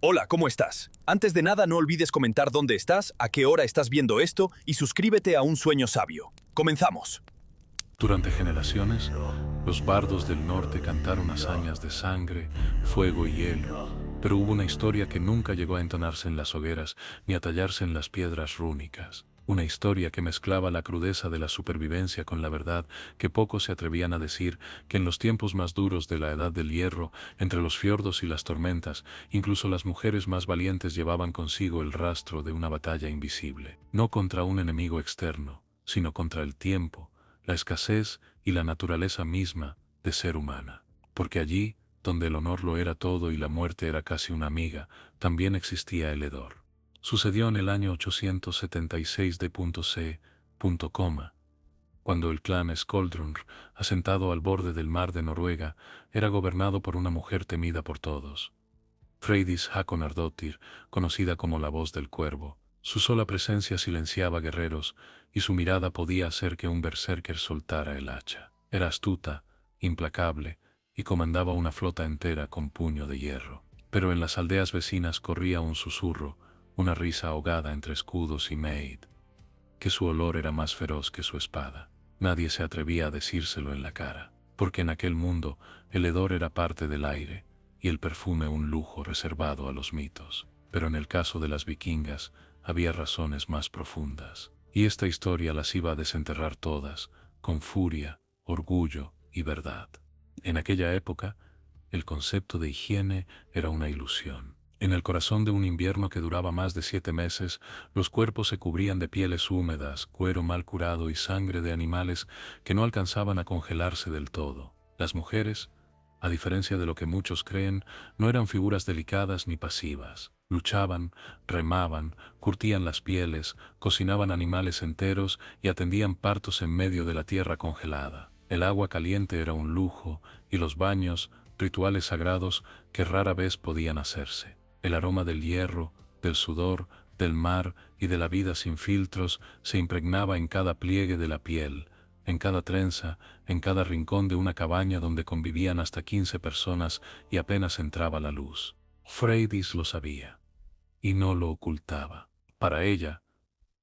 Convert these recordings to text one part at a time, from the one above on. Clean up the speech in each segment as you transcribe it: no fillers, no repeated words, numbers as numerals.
Hola, ¿cómo estás? Antes de nada, no olvides comentar dónde estás, a qué hora estás viendo esto y suscríbete a Un Sueño Sabio. Comenzamos. Durante generaciones, los bardos del norte cantaron hazañas de sangre, fuego y hielo, pero hubo una historia que nunca llegó a entonarse en las hogueras ni a tallarse en las piedras rúnicas. Una historia que mezclaba la crudeza de la supervivencia con la verdad que pocos se atrevían a decir, que en los tiempos más duros de la Edad del Hierro, entre los fiordos y las tormentas, incluso las mujeres más valientes llevaban consigo el rastro de una batalla invisible, no contra un enemigo externo, sino contra el tiempo, la escasez y la naturaleza misma de ser humana. Porque allí, donde el honor lo era todo y la muerte era casi una amiga, también existía el hedor. Sucedió en el año 876 de C. Cuando el clan Skoldrunr, asentado al borde del mar de Noruega, era gobernado por una mujer temida por todos. Freydis Hakonardóttir, conocida como la voz del cuervo. Su sola presencia silenciaba guerreros, y su mirada podía hacer que un berserker soltara el hacha. Era astuta, implacable, y comandaba una flota entera con puño de hierro. Pero en las aldeas vecinas corría un susurro, una risa ahogada entre escudos y maid, que su olor era más feroz que su espada. Nadie se atrevía a decírselo en la cara, porque en aquel mundo el hedor era parte del aire, y el perfume un lujo reservado a los mitos. Pero en el caso de las vikingas había razones más profundas, y esta historia las iba a desenterrar todas, con furia, orgullo y verdad. En aquella época, el concepto de higiene era una ilusión. En el corazón de un invierno que duraba más de 7 meses, los cuerpos se cubrían de pieles húmedas, cuero mal curado y sangre de animales que no alcanzaban a congelarse del todo. Las mujeres, a diferencia de lo que muchos creen, no eran figuras delicadas ni pasivas. Luchaban, remaban, curtían las pieles, cocinaban animales enteros y atendían partos en medio de la tierra congelada. El agua caliente era un lujo, y los baños, rituales sagrados que rara vez podían hacerse. El aroma del hierro, del sudor, del mar y de la vida sin filtros se impregnaba en cada pliegue de la piel, en cada trenza, en cada rincón de una cabaña donde convivían hasta 15 personas y apenas entraba la luz. Freydis lo sabía, y no lo ocultaba. Para ella,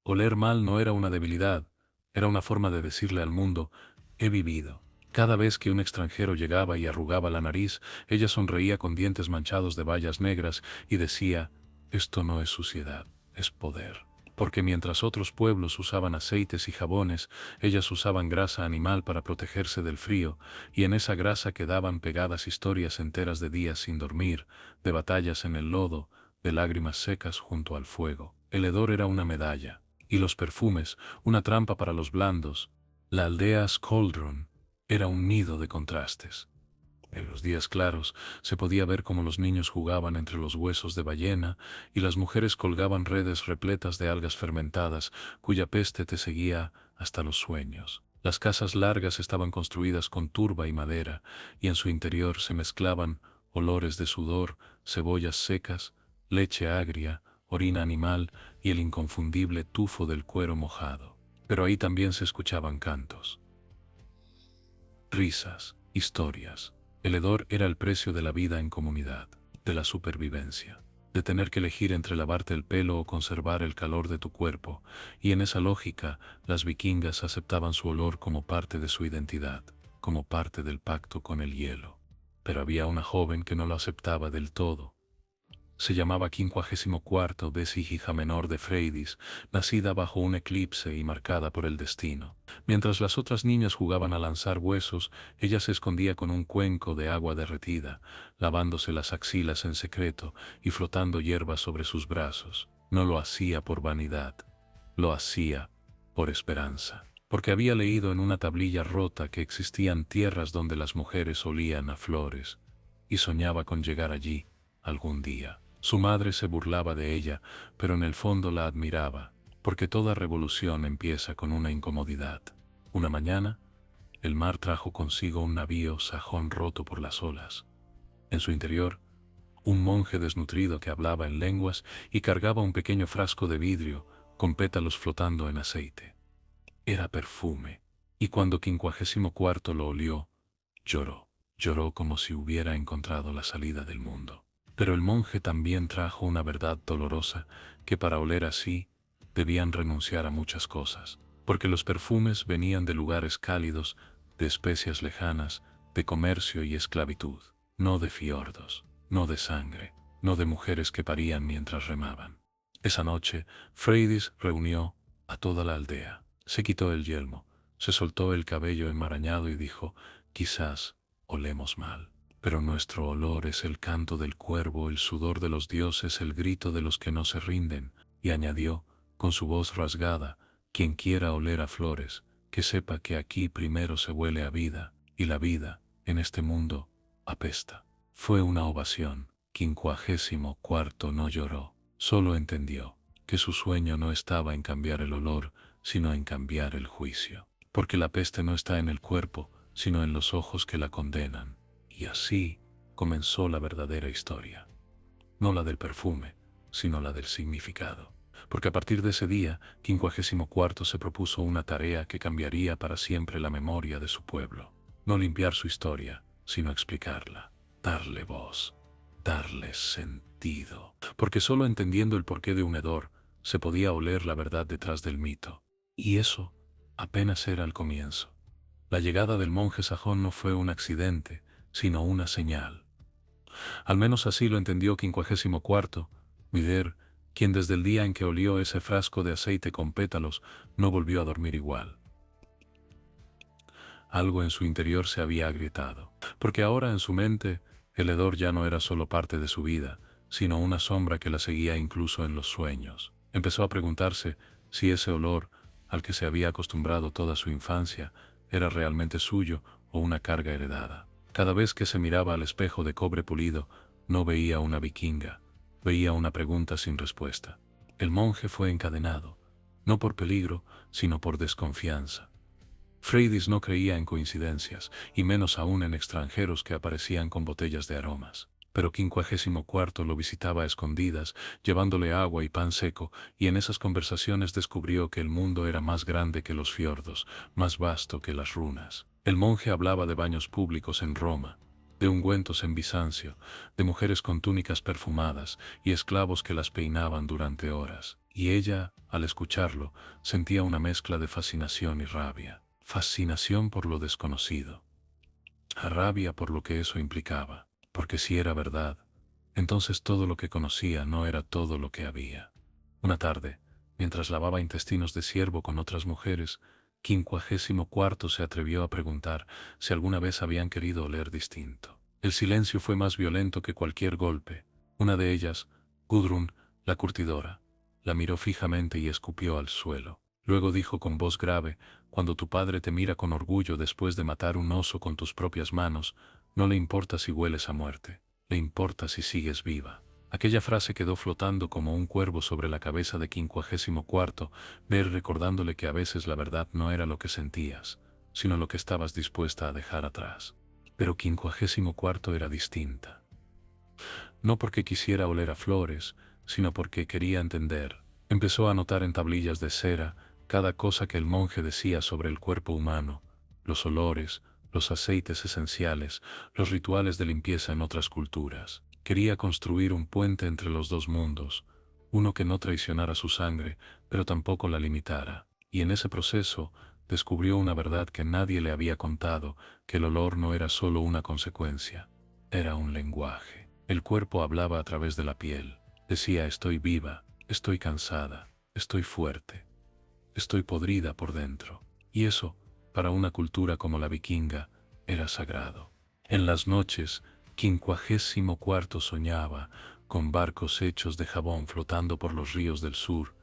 oler mal no era una debilidad, era una forma de decirle al mundo: he vivido. Cada vez que un extranjero llegaba y arrugaba la nariz, ella sonreía con dientes manchados de bayas negras y decía: esto no es suciedad, es poder. Porque mientras otros pueblos usaban aceites y jabones, ellas usaban grasa animal para protegerse del frío, y en esa grasa quedaban pegadas historias enteras de días sin dormir, de batallas en el lodo, de lágrimas secas junto al fuego. El hedor era una medalla, y los perfumes, una trampa para los blandos. La aldea Skoldrun era un nido de contrastes. En los días claros se podía ver cómo los niños jugaban entre los huesos de ballena y las mujeres colgaban redes repletas de algas fermentadas cuya peste te seguía hasta los sueños. Las casas largas estaban construidas con turba y madera, y en su interior se mezclaban olores de sudor, cebollas secas, leche agria, orina animal y el inconfundible tufo del cuero mojado. Pero ahí también se escuchaban cantos, risas, historias. El hedor era el precio de la vida en comunidad, de la supervivencia, de tener que elegir entre lavarte el pelo o conservar el calor de tu cuerpo, y en esa lógica las vikingas aceptaban su olor como parte de su identidad, como parte del pacto con el hielo. Pero había una joven que no lo aceptaba del todo. Se llamaba 54 hija menor de Freydis, nacida bajo un eclipse y marcada por el destino. Mientras las otras niñas jugaban a lanzar huesos, ella se escondía con un cuenco de agua derretida, lavándose las axilas en secreto y frotando hierba sobre sus brazos. No lo hacía por vanidad, lo hacía por esperanza, porque había leído en una tablilla rota que existían tierras donde las mujeres olían a flores, y soñaba con llegar allí algún día. Su madre se burlaba de ella, pero en el fondo la admiraba, porque toda revolución empieza con una incomodidad. Una mañana, el mar trajo consigo un navío sajón roto por las olas. En su interior, un monje desnutrido que hablaba en lenguas y cargaba un pequeño frasco de vidrio con pétalos flotando en aceite. Era perfume, y cuando 54 lo olió, lloró. Lloró como si hubiera encontrado la salida del mundo. Pero el monje también trajo una verdad dolorosa, que para oler así, debían renunciar a muchas cosas, porque los perfumes venían de lugares cálidos, de especias lejanas, de comercio y esclavitud, no de fiordos, no de sangre, no de mujeres que parían mientras remaban. Esa noche, Freydis reunió a toda la aldea. Se quitó el yelmo, se soltó el cabello enmarañado y dijo: quizás olemos mal, pero nuestro olor es el canto del cuervo, el sudor de los dioses, el grito de los que no se rinden. Y añadió, con su voz rasgada: quien quiera oler a flores, que sepa que aquí primero se huele a vida, y la vida, en este mundo, apesta. Fue una ovación. 54 no lloró, solo entendió que su sueño no estaba en cambiar el olor, sino en cambiar el juicio. Porque la peste no está en el cuerpo, sino en los ojos que la condenan. Y así comenzó la verdadera historia. No la del perfume, sino la del significado. Porque a partir de ese día, 54 se propuso una tarea que cambiaría para siempre la memoria de su pueblo. No limpiar su historia, sino explicarla, darle voz, darle sentido. Porque solo entendiendo el porqué de un hedor, se podía oler la verdad detrás del mito. Y eso apenas era el comienzo. La llegada del monje sajón no fue un accidente, sino una señal. Al menos así lo entendió 54 Mider, quien desde el día en que olió ese frasco de aceite con pétalos no volvió a dormir igual. Algo en su interior se había agrietado, porque ahora en su mente el hedor ya no era solo parte de su vida, sino una sombra que la seguía incluso en los sueños. Empezó a preguntarse si ese olor, al que se había acostumbrado toda su infancia, era realmente suyo o una carga heredada. Cada vez que se miraba al espejo de cobre pulido, no veía una vikinga, veía una pregunta sin respuesta. El monje fue encadenado, no por peligro, sino por desconfianza. Freydis no creía en coincidencias, y menos aún en extranjeros que aparecían con botellas de aromas. Pero 54 lo visitaba a escondidas, llevándole agua y pan seco, y en esas conversaciones descubrió que el mundo era más grande que los fiordos, más vasto que las runas. El monje hablaba de baños públicos en Roma, de ungüentos en Bizancio, de mujeres con túnicas perfumadas y esclavos que las peinaban durante horas. Y ella, al escucharlo, sentía una mezcla de fascinación y rabia. Fascinación por lo desconocido, rabia por lo que eso implicaba, porque si era verdad, entonces todo lo que conocía no era todo lo que había. Una tarde, mientras lavaba intestinos de ciervo con otras mujeres, 54 se atrevió a preguntar si alguna vez habían querido oler distinto. El silencio fue más violento que cualquier golpe. Una de ellas, Gudrun, la curtidora, la miró fijamente y escupió al suelo. Luego dijo con voz grave: cuando tu padre te mira con orgullo después de matar un oso con tus propias manos, no le importa si hueles a muerte, le importa si sigues viva. Aquella frase quedó flotando como un cuervo sobre la cabeza de 54, ver recordándole que a veces la verdad no era lo que sentías, sino lo que estabas dispuesta a dejar atrás. Pero 54 era distinta. No porque quisiera oler a flores, sino porque quería entender. Empezó a anotar en tablillas de cera cada cosa que el monje decía sobre el cuerpo humano, los olores, los aceites esenciales, los rituales de limpieza en otras culturas. Quería construir un puente entre los dos mundos, uno que no traicionara su sangre, pero tampoco la limitara. Y en ese proceso descubrió una verdad que nadie le había contado, que el olor no era solo una consecuencia, era un lenguaje. El cuerpo hablaba a través de la piel, decía: estoy viva, estoy cansada, estoy fuerte, estoy podrida por dentro. Y eso, para una cultura como la vikinga, era sagrado. En las noches, 54 soñaba con barcos hechos de jabón flotando por los ríos del sur,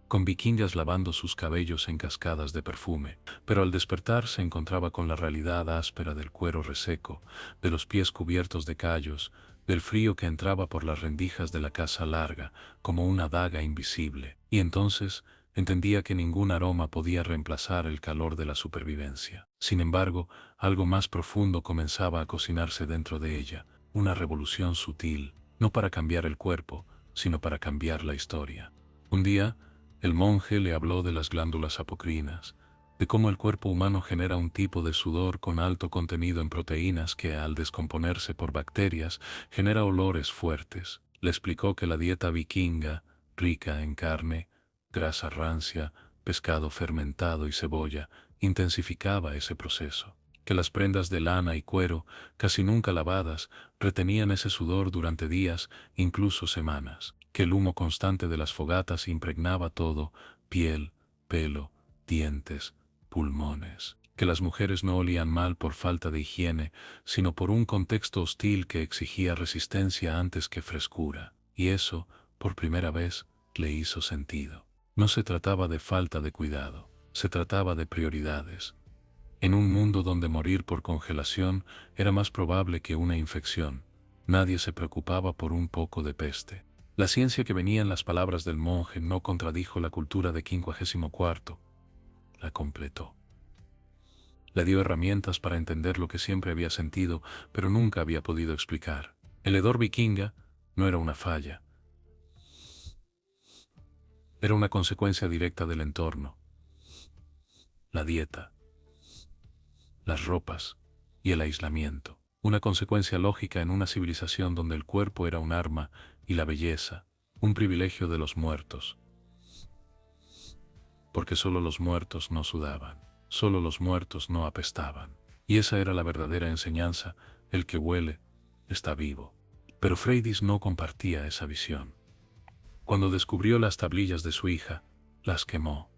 con vikingas lavando sus cabellos en cascadas de perfume, pero al despertar se encontraba con la realidad áspera del cuero reseco, de los pies cubiertos de callos, del frío que entraba por las rendijas de la casa larga, como una daga invisible, y entonces entendía que ningún aroma podía reemplazar el calor de la supervivencia. Sin embargo, algo más profundo comenzaba a cocinarse dentro de ella, una revolución sutil, no para cambiar el cuerpo, sino para cambiar la historia. Un día, el monje le habló de las glándulas apocrinas, de cómo el cuerpo humano genera un tipo de sudor con alto contenido en proteínas que, al descomponerse por bacterias, genera olores fuertes. Le explicó que la dieta vikinga, rica en carne, grasa rancia, pescado fermentado y cebolla, intensificaba ese proceso, que las prendas de lana y cuero, casi nunca lavadas, retenían ese sudor durante días, incluso semanas, que el humo constante de las fogatas impregnaba todo, piel, pelo, dientes, pulmones, que las mujeres no olían mal por falta de higiene, sino por un contexto hostil que exigía resistencia antes que frescura, y eso, por primera vez, le hizo sentido. No se trataba de falta de cuidado, se trataba de prioridades. En un mundo donde morir por congelación era más probable que una infección, nadie se preocupaba por un poco de peste. La ciencia que venía en las palabras del monje no contradijo la cultura de 54, la completó. Le dio herramientas para entender lo que siempre había sentido, pero nunca había podido explicar. El hedor vikinga no era una falla, era una consecuencia directa del entorno. La dieta, las ropas y el aislamiento. Una consecuencia lógica en una civilización donde el cuerpo era un arma y la belleza, un privilegio de los muertos. Porque solo los muertos no sudaban, solo los muertos no apestaban. Y esa era la verdadera enseñanza: el que huele está vivo. Pero Freydis no compartía esa visión. Cuando descubrió las tablillas de su hija, las quemó.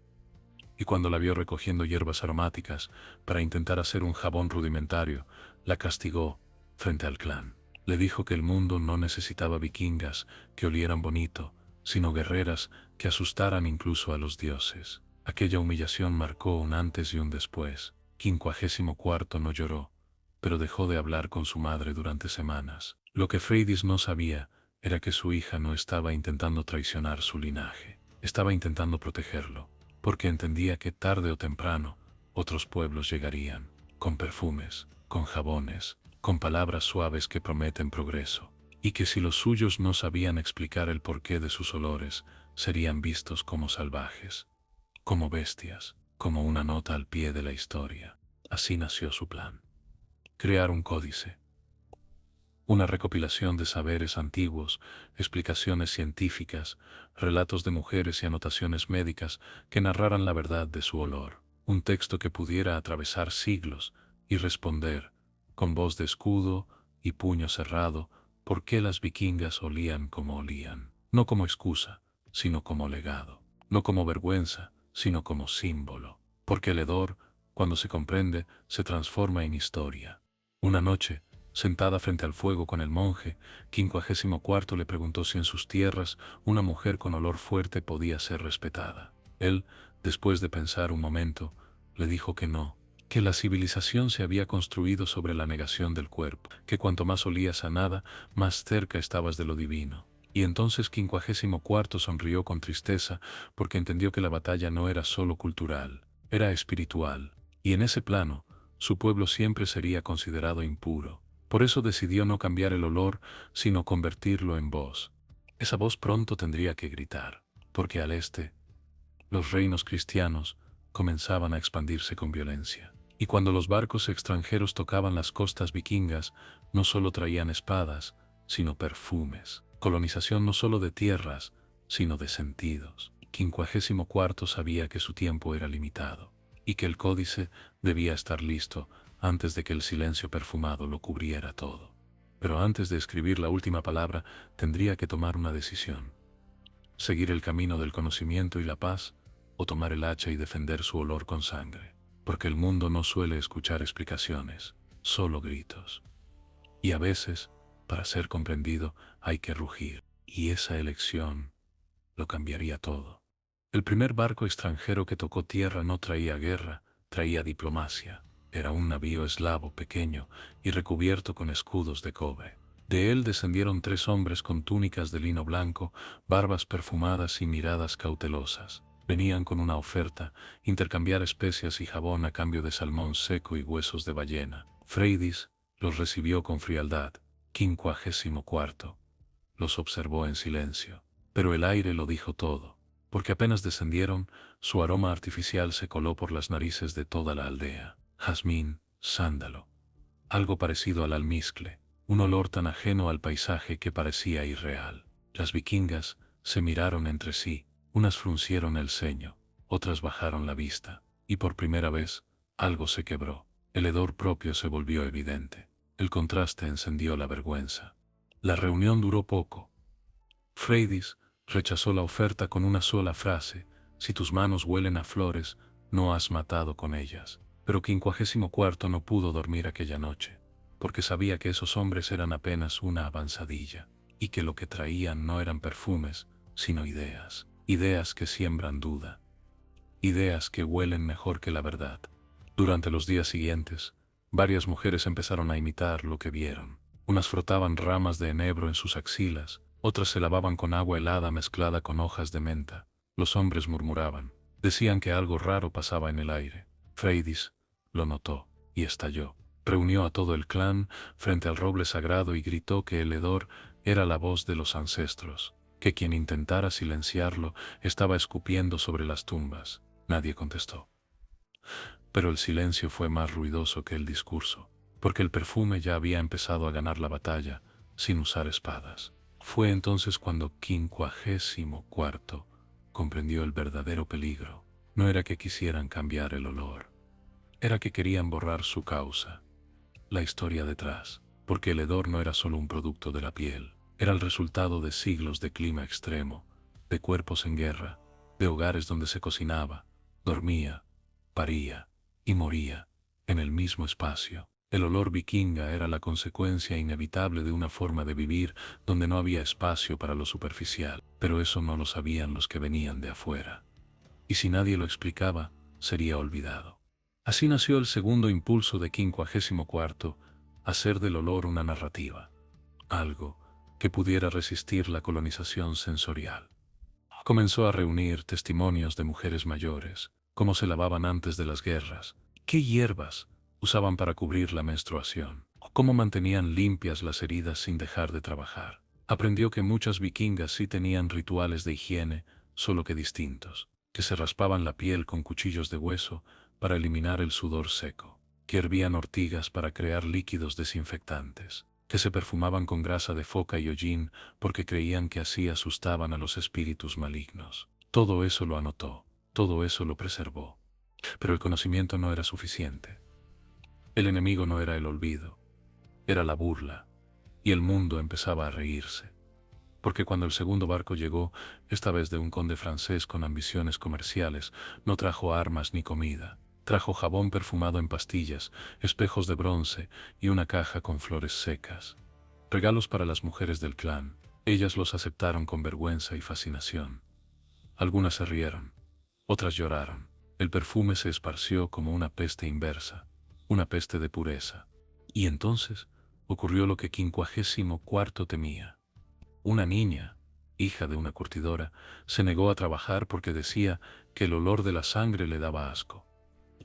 Y cuando la vio recogiendo hierbas aromáticas para intentar hacer un jabón rudimentario, la castigó frente al clan. Le dijo que el mundo no necesitaba vikingas que olieran bonito, sino guerreras que asustaran incluso a los dioses. Aquella humillación marcó un antes y un después. 54 no lloró, pero dejó de hablar con su madre durante semanas. Lo que Freydis no sabía era que su hija no estaba intentando traicionar su linaje, estaba intentando protegerlo, porque entendía que tarde o temprano otros pueblos llegarían, con perfumes, con jabones, con palabras suaves que prometen progreso, y que si los suyos no sabían explicar el porqué de sus olores, serían vistos como salvajes, como bestias, como una nota al pie de la historia. Así nació su plan: crear un códice, una recopilación de saberes antiguos, explicaciones científicas, relatos de mujeres y anotaciones médicas que narraran la verdad de su olor. Un texto que pudiera atravesar siglos y responder, con voz de escudo y puño cerrado, por qué las vikingas olían como olían. No como excusa, sino como legado. No como vergüenza, sino como símbolo. Porque el hedor, cuando se comprende, se transforma en historia. Una noche, sentada frente al fuego con el monje, 54 le preguntó si en sus tierras una mujer con olor fuerte podía ser respetada. Él, después de pensar un momento, le dijo que no, que la civilización se había construido sobre la negación del cuerpo, que cuanto más olías a nada, más cerca estabas de lo divino. Y entonces 54 sonrió con tristeza porque entendió que la batalla no era solo cultural, era espiritual, y en ese plano, su pueblo siempre sería considerado impuro. Por eso decidió no cambiar el olor, sino convertirlo en voz. Esa voz pronto tendría que gritar, porque al este, los reinos cristianos comenzaban a expandirse con violencia. Y cuando los barcos extranjeros tocaban las costas vikingas, no solo traían espadas, sino perfumes. Colonización no solo de tierras, sino de sentidos. 54 sabía que su tiempo era limitado, y que el códice debía estar listo antes de que el silencio perfumado lo cubriera todo. Pero antes de escribir la última palabra, tendría que tomar una decisión: seguir el camino del conocimiento y la paz, o tomar el hacha y defender su olor con sangre. Porque el mundo no suele escuchar explicaciones, solo gritos. Y a veces, para ser comprendido, hay que rugir. Y esa elección lo cambiaría todo. El primer barco extranjero que tocó tierra no traía guerra, traía diplomacia. Era un navío eslavo pequeño y recubierto con escudos de cobre. De él descendieron 3 hombres con túnicas de lino blanco, barbas perfumadas y miradas cautelosas. Venían con una oferta: intercambiar especias y jabón a cambio de salmón seco y huesos de ballena. Freydis los recibió con frialdad. 54 los observó en silencio. Pero el aire lo dijo todo. porque apenas descendieron, su aroma artificial se coló por las narices de toda la aldea. Jazmín, sándalo, algo parecido al almizcle, un olor tan ajeno al paisaje que parecía irreal. Las vikingas se miraron entre sí, unas fruncieron el ceño, otras bajaron la vista, y por primera vez, algo se quebró. El hedor propio se volvió evidente. El contraste encendió la vergüenza. La reunión duró poco. Freydis rechazó la oferta con una sola frase: si tus manos huelen a flores, no has matado con ellas. Pero 54 no pudo dormir aquella noche, porque sabía que esos hombres eran apenas una avanzadilla, y que lo que traían no eran perfumes, sino ideas. Ideas que siembran duda. Ideas que huelen mejor que la verdad. Durante los días siguientes, varias mujeres empezaron a imitar lo que vieron. Unas frotaban ramas de enebro en sus axilas, otras se lavaban con agua helada mezclada con hojas de menta. Los hombres murmuraban. Decían que algo raro pasaba en el aire. Freydis lo notó y estalló. Reunió a todo el clan frente al roble sagrado y gritó que el hedor era la voz de los ancestros, que quien intentara silenciarlo estaba escupiendo sobre las tumbas. Nadie contestó. Pero el silencio fue más ruidoso que el discurso, porque el perfume ya había empezado a ganar la batalla sin usar espadas. Fue entonces cuando 54 comprendió el verdadero peligro. No era que quisieran cambiar el olor, era que querían borrar su causa, la historia detrás, porque el hedor no era solo un producto de la piel, era el resultado de siglos de clima extremo, de cuerpos en guerra, de hogares donde se cocinaba, dormía, paría y moría en el mismo espacio. El olor vikinga era la consecuencia inevitable de una forma de vivir donde no había espacio para lo superficial, pero eso no lo sabían los que venían de afuera. Y si nadie lo explicaba, sería olvidado. Así nació el segundo impulso de 54, hacer del olor una narrativa, algo que pudiera resistir la colonización sensorial. Comenzó a reunir testimonios de mujeres mayores, cómo se lavaban antes de las guerras, qué hierbas usaban para cubrir la menstruación, cómo mantenían limpias las heridas sin dejar de trabajar. Aprendió que muchas vikingas sí tenían rituales de higiene, solo que distintos, que se raspaban la piel con cuchillos de hueso para eliminar el sudor seco, que hervían ortigas para crear líquidos desinfectantes, que se perfumaban con grasa de foca y hollín porque creían que así asustaban a los espíritus malignos. Todo eso lo anotó, todo eso lo preservó. Pero el conocimiento no era suficiente. El enemigo no era el olvido, era la burla, y el mundo empezaba a reírse. Porque cuando el segundo barco llegó, esta vez de un conde francés con ambiciones comerciales, no trajo armas ni comida. Trajo jabón perfumado en pastillas, espejos de bronce y una caja con flores secas. Regalos para las mujeres del clan. Ellas los aceptaron con vergüenza y fascinación. Algunas se rieron, otras lloraron. El perfume se esparció como una peste inversa, una peste de pureza. Y entonces ocurrió lo que 54 temía. Una niña, hija de una curtidora, se negó a trabajar porque decía que el olor de la sangre le daba asco,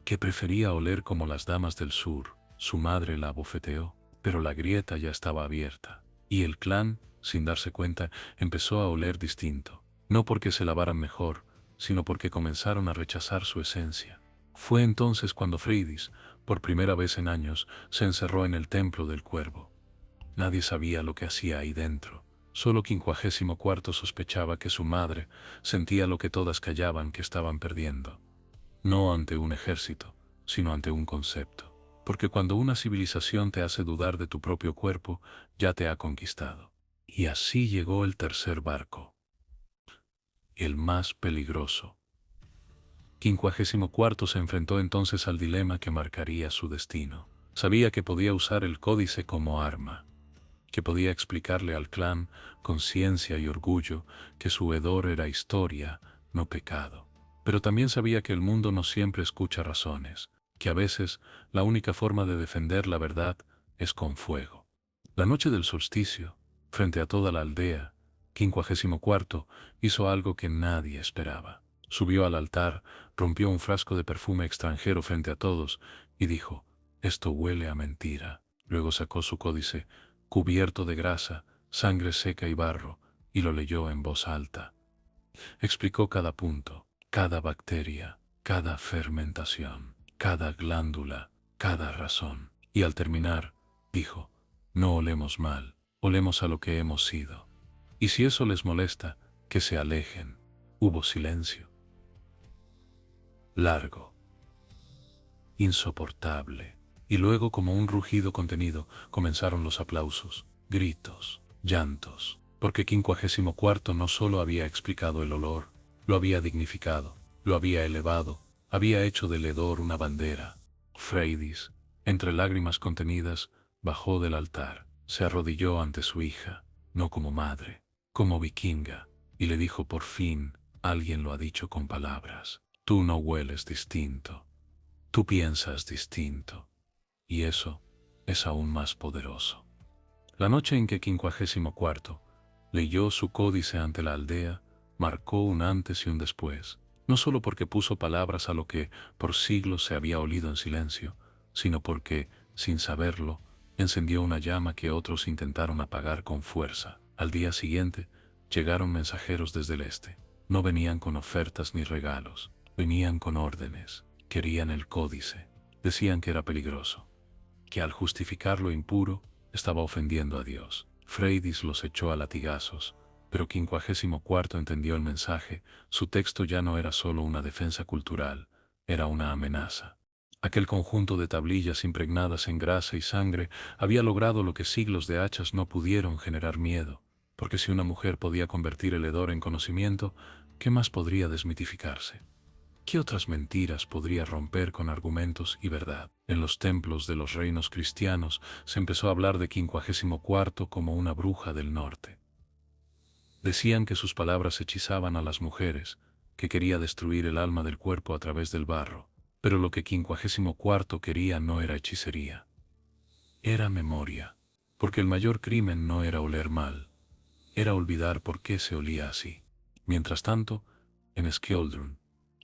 que prefería oler como las damas del sur. Su madre la abofeteó, pero la grieta ya estaba abierta, y el clan, sin darse cuenta, empezó a oler distinto, no porque se lavaran mejor, sino porque comenzaron a rechazar su esencia. Fue entonces cuando Freydis, por primera vez en años, se encerró en el templo del cuervo. Nadie sabía lo que hacía ahí dentro. Solo 54 sospechaba que su madre sentía lo que todas callaban que estaban perdiendo. No ante un ejército, sino ante un concepto. Porque cuando una civilización te hace dudar de tu propio cuerpo, ya te ha conquistado. Y así llegó el tercer barco. El más peligroso. 54 se enfrentó entonces al dilema que marcaría su destino. Sabía que podía usar el códice como arma, que podía explicarle al clan, con ciencia y orgullo, que su hedor era historia, no pecado. Pero también sabía que el mundo no siempre escucha razones, que a veces la única forma de defender la verdad es con fuego. La noche del solsticio, frente a toda la aldea, 54 hizo algo que nadie esperaba. Subió al altar, rompió un frasco de perfume extranjero frente a todos y dijo: «Esto huele a mentira». Luego sacó su códice, cubierto de grasa, sangre seca y barro, y lo leyó en voz alta. Explicó cada punto, cada bacteria, cada fermentación, cada glándula, cada razón. Y al terminar, dijo, no olemos mal, olemos a lo que hemos sido. Y si eso les molesta, que se alejen. Hubo silencio. Largo. Insoportable. Y luego, como un rugido contenido, comenzaron los aplausos, gritos, llantos, porque 54 no solo había explicado el olor, lo había dignificado, lo había elevado, había hecho del hedor una bandera. Freydis, entre lágrimas contenidas, bajó del altar, se arrodilló ante su hija, no como madre, como vikinga, y le dijo por fin, alguien lo ha dicho con palabras, tú no hueles distinto, tú piensas distinto, y eso es aún más poderoso. La noche en que 54 leyó su códice ante la aldea, marcó un antes y un después, no solo porque puso palabras a lo que por siglos se había olido en silencio, sino porque, sin saberlo, encendió una llama que otros intentaron apagar con fuerza. Al día siguiente, llegaron mensajeros desde el este. No venían con ofertas ni regalos, venían con órdenes. Querían el códice. Decían que era peligroso, que al justificar lo impuro, estaba ofendiendo a Dios. Freydis los echó a latigazos, pero 54 entendió el mensaje. Su texto ya no era solo una defensa cultural, era una amenaza. Aquel conjunto de tablillas impregnadas en grasa y sangre había logrado lo que siglos de hachas no pudieron: generar miedo, porque si una mujer podía convertir el hedor en conocimiento, ¿qué más podría desmitificarse? ¿Qué otras mentiras podría romper con argumentos y verdad? En los templos de los reinos cristianos se empezó a hablar de 54 como una bruja del norte. Decían que sus palabras hechizaban a las mujeres, que quería destruir el alma del cuerpo a través del barro, pero lo que 54 quería no era hechicería, era memoria, porque el mayor crimen no era oler mal, era olvidar por qué se olía así. Mientras tanto, en Skjoldrun,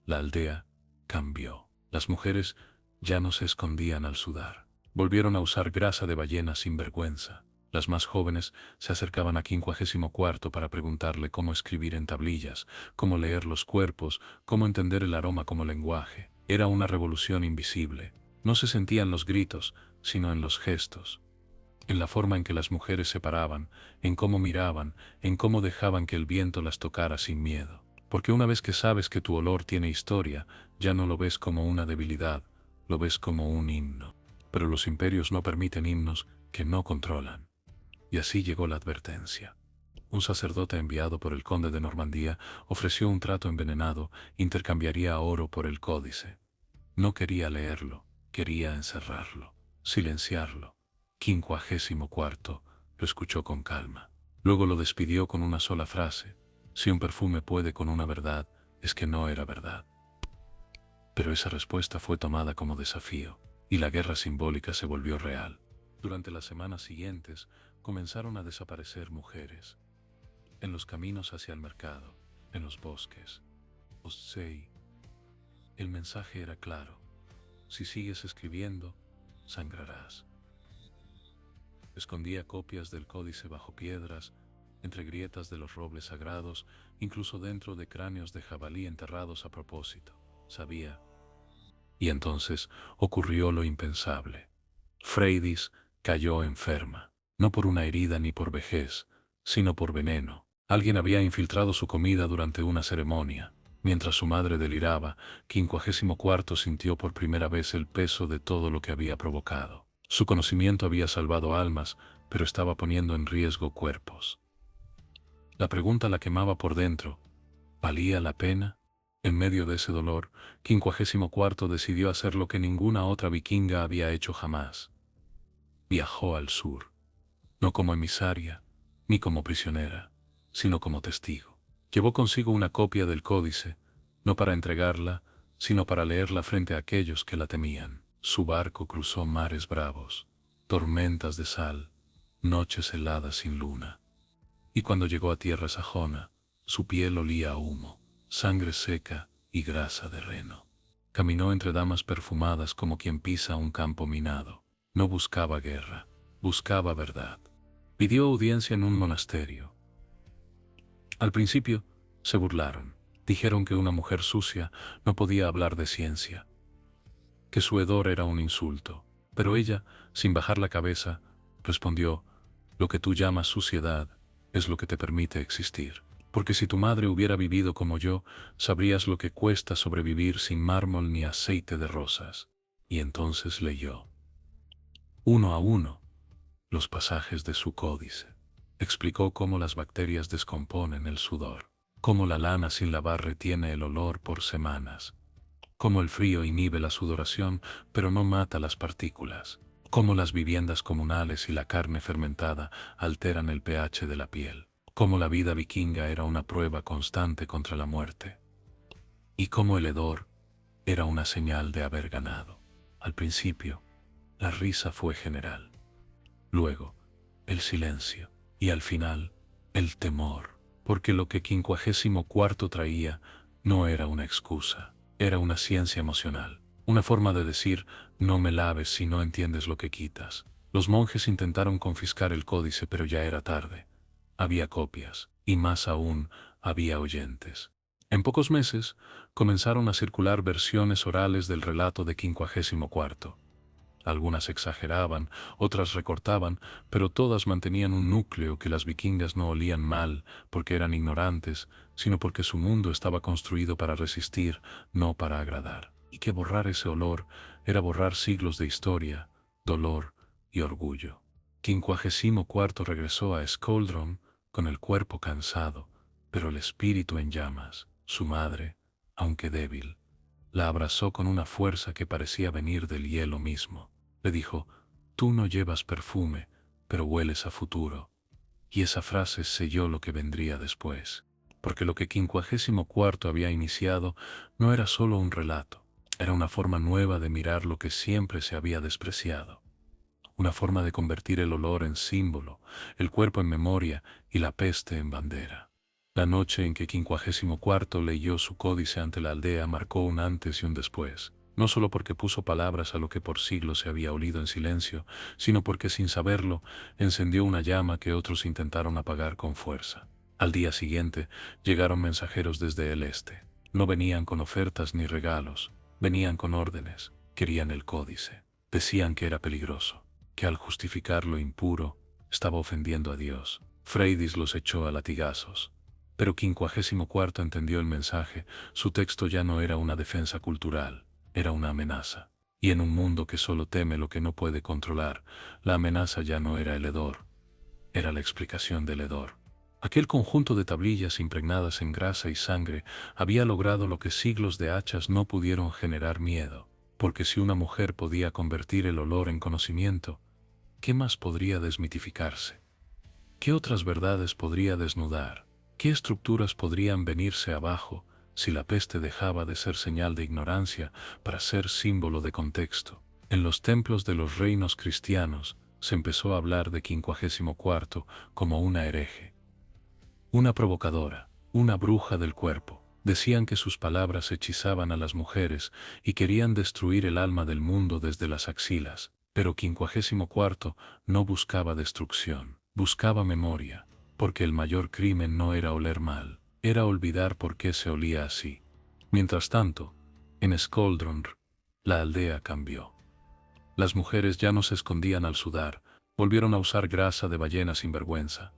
la aldea cambió. Las mujeres ya no se escondían al sudar. Volvieron a usar grasa de ballena sin vergüenza. Las más jóvenes se acercaban a 54 para preguntarle cómo escribir en tablillas, cómo leer los cuerpos, cómo entender el aroma como lenguaje. Era una revolución invisible. No se sentía en los gritos, sino en los gestos, en la forma en que las mujeres se paraban, en cómo miraban, en cómo dejaban que el viento las tocara sin miedo. Porque una vez que sabes que tu olor tiene historia, ya no lo ves como una debilidad, lo ves como un himno. Pero los imperios no permiten himnos que no controlan. Y así llegó la advertencia. Un sacerdote enviado por el conde de Normandía ofreció un trato envenenado: intercambiaría oro por el códice. No quería leerlo, quería encerrarlo, silenciarlo. 54 lo escuchó con calma. Luego lo despidió con una sola frase: si un perfume puede con una verdad, es que no era verdad. Pero esa respuesta fue tomada como desafío, y la guerra simbólica se volvió real. Durante las semanas siguientes, comenzaron a desaparecer mujeres. En los caminos hacia el mercado, en los bosques. Osei. El mensaje era claro: si sigues escribiendo, sangrarás. Escondía copias del códice bajo piedras, entre grietas de los robles sagrados, incluso dentro de cráneos de jabalí enterrados a propósito. Sabía. Y entonces ocurrió lo impensable. Freydis cayó enferma, no por una herida ni por vejez, sino por veneno. Alguien había infiltrado su comida durante una ceremonia. Mientras su madre deliraba, 54 sintió por primera vez el peso de todo lo que había provocado. Su conocimiento había salvado almas, pero estaba poniendo en riesgo cuerpos. La pregunta la quemaba por dentro: ¿valía la pena? En medio de ese dolor, 54 decidió hacer lo que ninguna otra vikinga había hecho jamás. Viajó al sur, no como emisaria, ni como prisionera, sino como testigo. Llevó consigo una copia del códice, no para entregarla, sino para leerla frente a aquellos que la temían. Su barco cruzó mares bravos, tormentas de sal, noches heladas sin luna. Y cuando llegó a tierra sajona, su piel olía a humo, sangre seca y grasa de reno. Caminó entre damas perfumadas como quien pisa un campo minado. No buscaba guerra, buscaba verdad. Pidió audiencia en un monasterio. Al principio, Se burlaron. Dijeron que una mujer sucia no podía hablar de ciencia, que su hedor era un insulto. Pero ella, sin bajar la cabeza, respondió: lo que tú llamas suciedad es lo que te permite existir. Porque si tu madre hubiera vivido como yo, sabrías lo que cuesta sobrevivir sin mármol ni aceite de rosas. Y entonces leyó, uno a uno, los pasajes de su códice. Explicó cómo las bacterias descomponen el sudor, cómo la lana sin lavar retiene el olor por semanas, cómo el frío inhibe la sudoración pero no mata las partículas, cómo las viviendas comunales y la carne fermentada alteran el pH de la piel, cómo la vida vikinga era una prueba constante contra la muerte, y cómo el hedor era una señal de haber ganado. Al principio, la risa fue general, luego, el silencio, y al final, el temor, porque lo que 54 traía no era una excusa, era una ciencia emocional, una forma de decir: no me laves si no entiendes lo que quitas. Los monjes intentaron confiscar el códice, pero ya era tarde. Había copias, y más aún, había oyentes. En pocos meses, comenzaron a circular versiones orales del relato de 54. Algunas exageraban, otras recortaban, pero todas mantenían un núcleo que las vikingas no olían mal porque eran ignorantes, sino porque su mundo estaba construido para resistir, no para agradar. Y que borrar ese olor era borrar siglos de historia, dolor y orgullo. 54 regresó a Skoldron con el cuerpo cansado, pero el espíritu en llamas. Su madre, aunque débil, la abrazó con una fuerza que parecía venir del hielo mismo. Le dijo: tú no llevas perfume, pero hueles a futuro. Y esa frase selló lo que vendría después, porque lo que 54 había iniciado no era solo un relato, era una forma nueva de mirar lo que siempre se había despreciado. Una forma de convertir el olor en símbolo, el cuerpo en memoria y la peste en bandera. La noche en que 54 leyó su códice ante la aldea marcó un antes y un después, no solo porque puso palabras a lo que por siglos se había olido en silencio, sino porque sin saberlo encendió una llama que otros intentaron apagar con fuerza. Al día siguiente llegaron mensajeros desde el este. No venían con ofertas ni regalos, venían con órdenes. Querían el códice. Decían que era peligroso, que al justificar lo impuro estaba ofendiendo a Dios. Freydis los echó a latigazos. Pero 54 entendió el mensaje. Su texto ya no era una defensa cultural, era una amenaza. Y en un mundo que solo teme lo que no puede controlar, la amenaza ya no era el hedor, era la explicación del hedor. Aquel conjunto de tablillas impregnadas en grasa y sangre había logrado lo que siglos de hachas no pudieron generar: miedo. Porque si una mujer podía convertir el olor en conocimiento, ¿qué más podría desmitificarse? ¿Qué otras verdades podría desnudar? ¿Qué estructuras podrían venirse abajo si la peste dejaba de ser señal de ignorancia para ser símbolo de contexto? En los templos de los reinos cristianos se empezó a hablar de 54 como una hereje, una provocadora, una bruja del cuerpo. Decían que sus palabras hechizaban a las mujeres y querían destruir el alma del mundo desde las axilas. Pero 54 no buscaba destrucción, buscaba memoria. Porque el mayor crimen no era oler mal, era olvidar por qué se olía así. Mientras tanto, en Skoldron, la aldea cambió. Las mujeres ya no se escondían al sudar, volvieron a usar grasa de ballena sin vergüenza.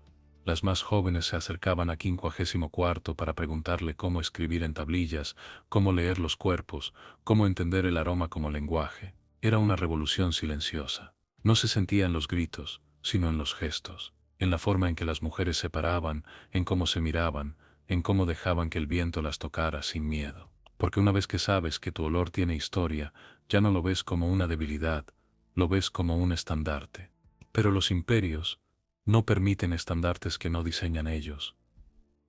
Las más jóvenes se acercaban a 54 para preguntarle cómo escribir en tablillas, cómo leer los cuerpos, cómo entender el aroma como lenguaje. Era una revolución silenciosa. No se sentía en los gritos, sino en los gestos, en la forma en que las mujeres se paraban, en cómo se miraban, en cómo dejaban que el viento las tocara sin miedo. Porque una vez que sabes que tu olor tiene historia, ya no lo ves como una debilidad, lo ves como un estandarte. Pero los imperios no permiten estandartes que no diseñan ellos.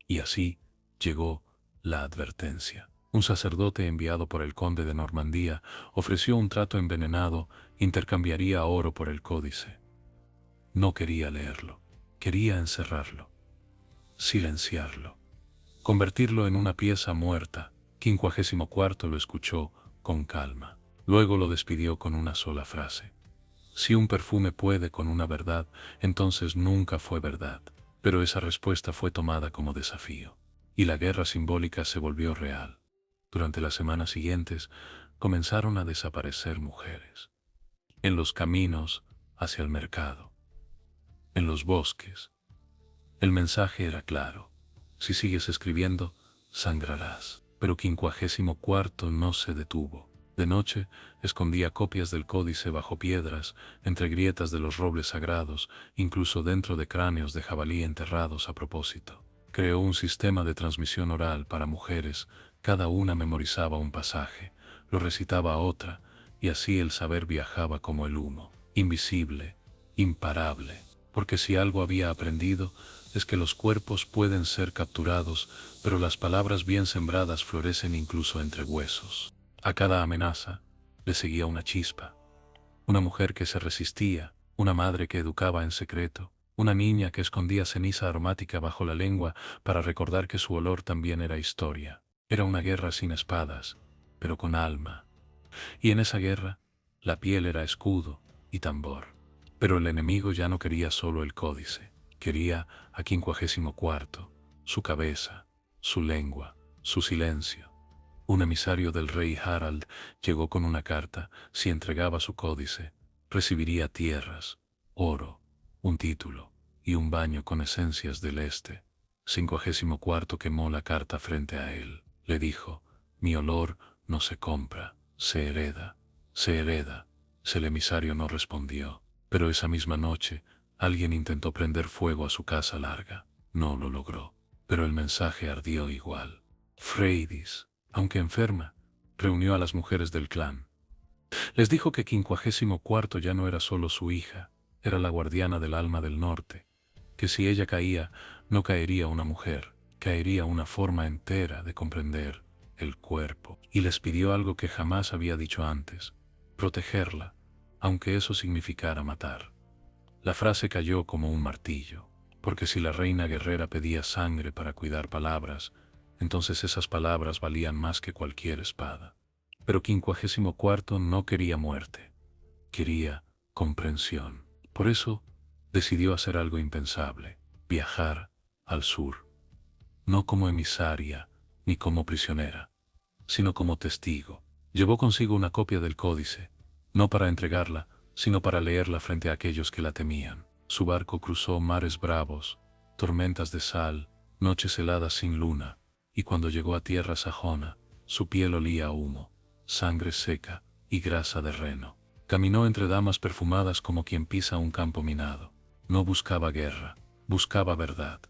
Y así llegó la advertencia. Un sacerdote enviado por el conde de Normandía ofreció un trato envenenado: intercambiaría oro por el códice. No quería leerlo, quería encerrarlo, silenciarlo, convertirlo en una pieza muerta. 54 lo escuchó con calma. Luego lo despidió con una sola frase: si un perfume puede con una verdad, entonces nunca fue verdad. Pero esa respuesta fue tomada como desafío. y la guerra simbólica se volvió real. Durante las semanas siguientes comenzaron a desaparecer mujeres. En los caminos hacia el mercado, en los bosques. El mensaje era claro: si sigues escribiendo, sangrarás. Pero 54 no se detuvo. De noche, escondía copias del códice bajo piedras, entre grietas de los robles sagrados, incluso dentro de cráneos de jabalí enterrados a propósito. Creó un sistema de transmisión oral para mujeres, cada una memorizaba un pasaje, lo recitaba a otra, y así el saber viajaba como el humo, invisible, imparable. Porque si algo había aprendido, es que los cuerpos pueden ser capturados, pero las palabras bien sembradas florecen incluso entre huesos. A cada amenaza le seguía una chispa, una mujer que se resistía, una madre que educaba en secreto, una niña que escondía ceniza aromática bajo la lengua para recordar que su olor también era historia. Era una guerra sin espadas, pero con alma. Y en esa guerra, la piel era escudo y tambor. Pero el enemigo ya no quería solo el códice, quería a 54, su cabeza, su lengua, su silencio. Un emisario del rey Harald llegó con una carta: si entregaba su códice, recibiría tierras, oro, un título y un baño con esencias del este. 54 quemó la carta frente a él. Le dijo: mi olor no se compra, se hereda, se hereda. El emisario no respondió. Pero esa misma noche, alguien intentó prender fuego a su casa larga. No lo logró, pero el mensaje ardió igual. Freydis, aunque enferma, reunió a las mujeres del clan. Les dijo que 54 ya no era solo su hija, era la guardiana del alma del norte, que si ella caía, no caería una mujer, caería una forma entera de comprender el cuerpo. Y les pidió algo que jamás había dicho antes: protegerla, aunque eso significara matar. La frase cayó como un martillo, porque si la reina guerrera pedía sangre para cuidar palabras, entonces esas palabras valían más que cualquier espada. Pero 54 no quería muerte, quería comprensión. Por eso decidió hacer algo impensable: viajar al sur, no como emisaria ni como prisionera, sino como testigo. Llevó consigo una copia del códice, no para entregarla, sino para leerla frente a aquellos que la temían. Su barco cruzó mares bravos, tormentas de sal, noches heladas sin luna, y cuando llegó a tierra sajona, su piel olía a humo, sangre seca y grasa de reno. Caminó entre damas perfumadas como quien pisa un campo minado. No buscaba guerra, buscaba verdad.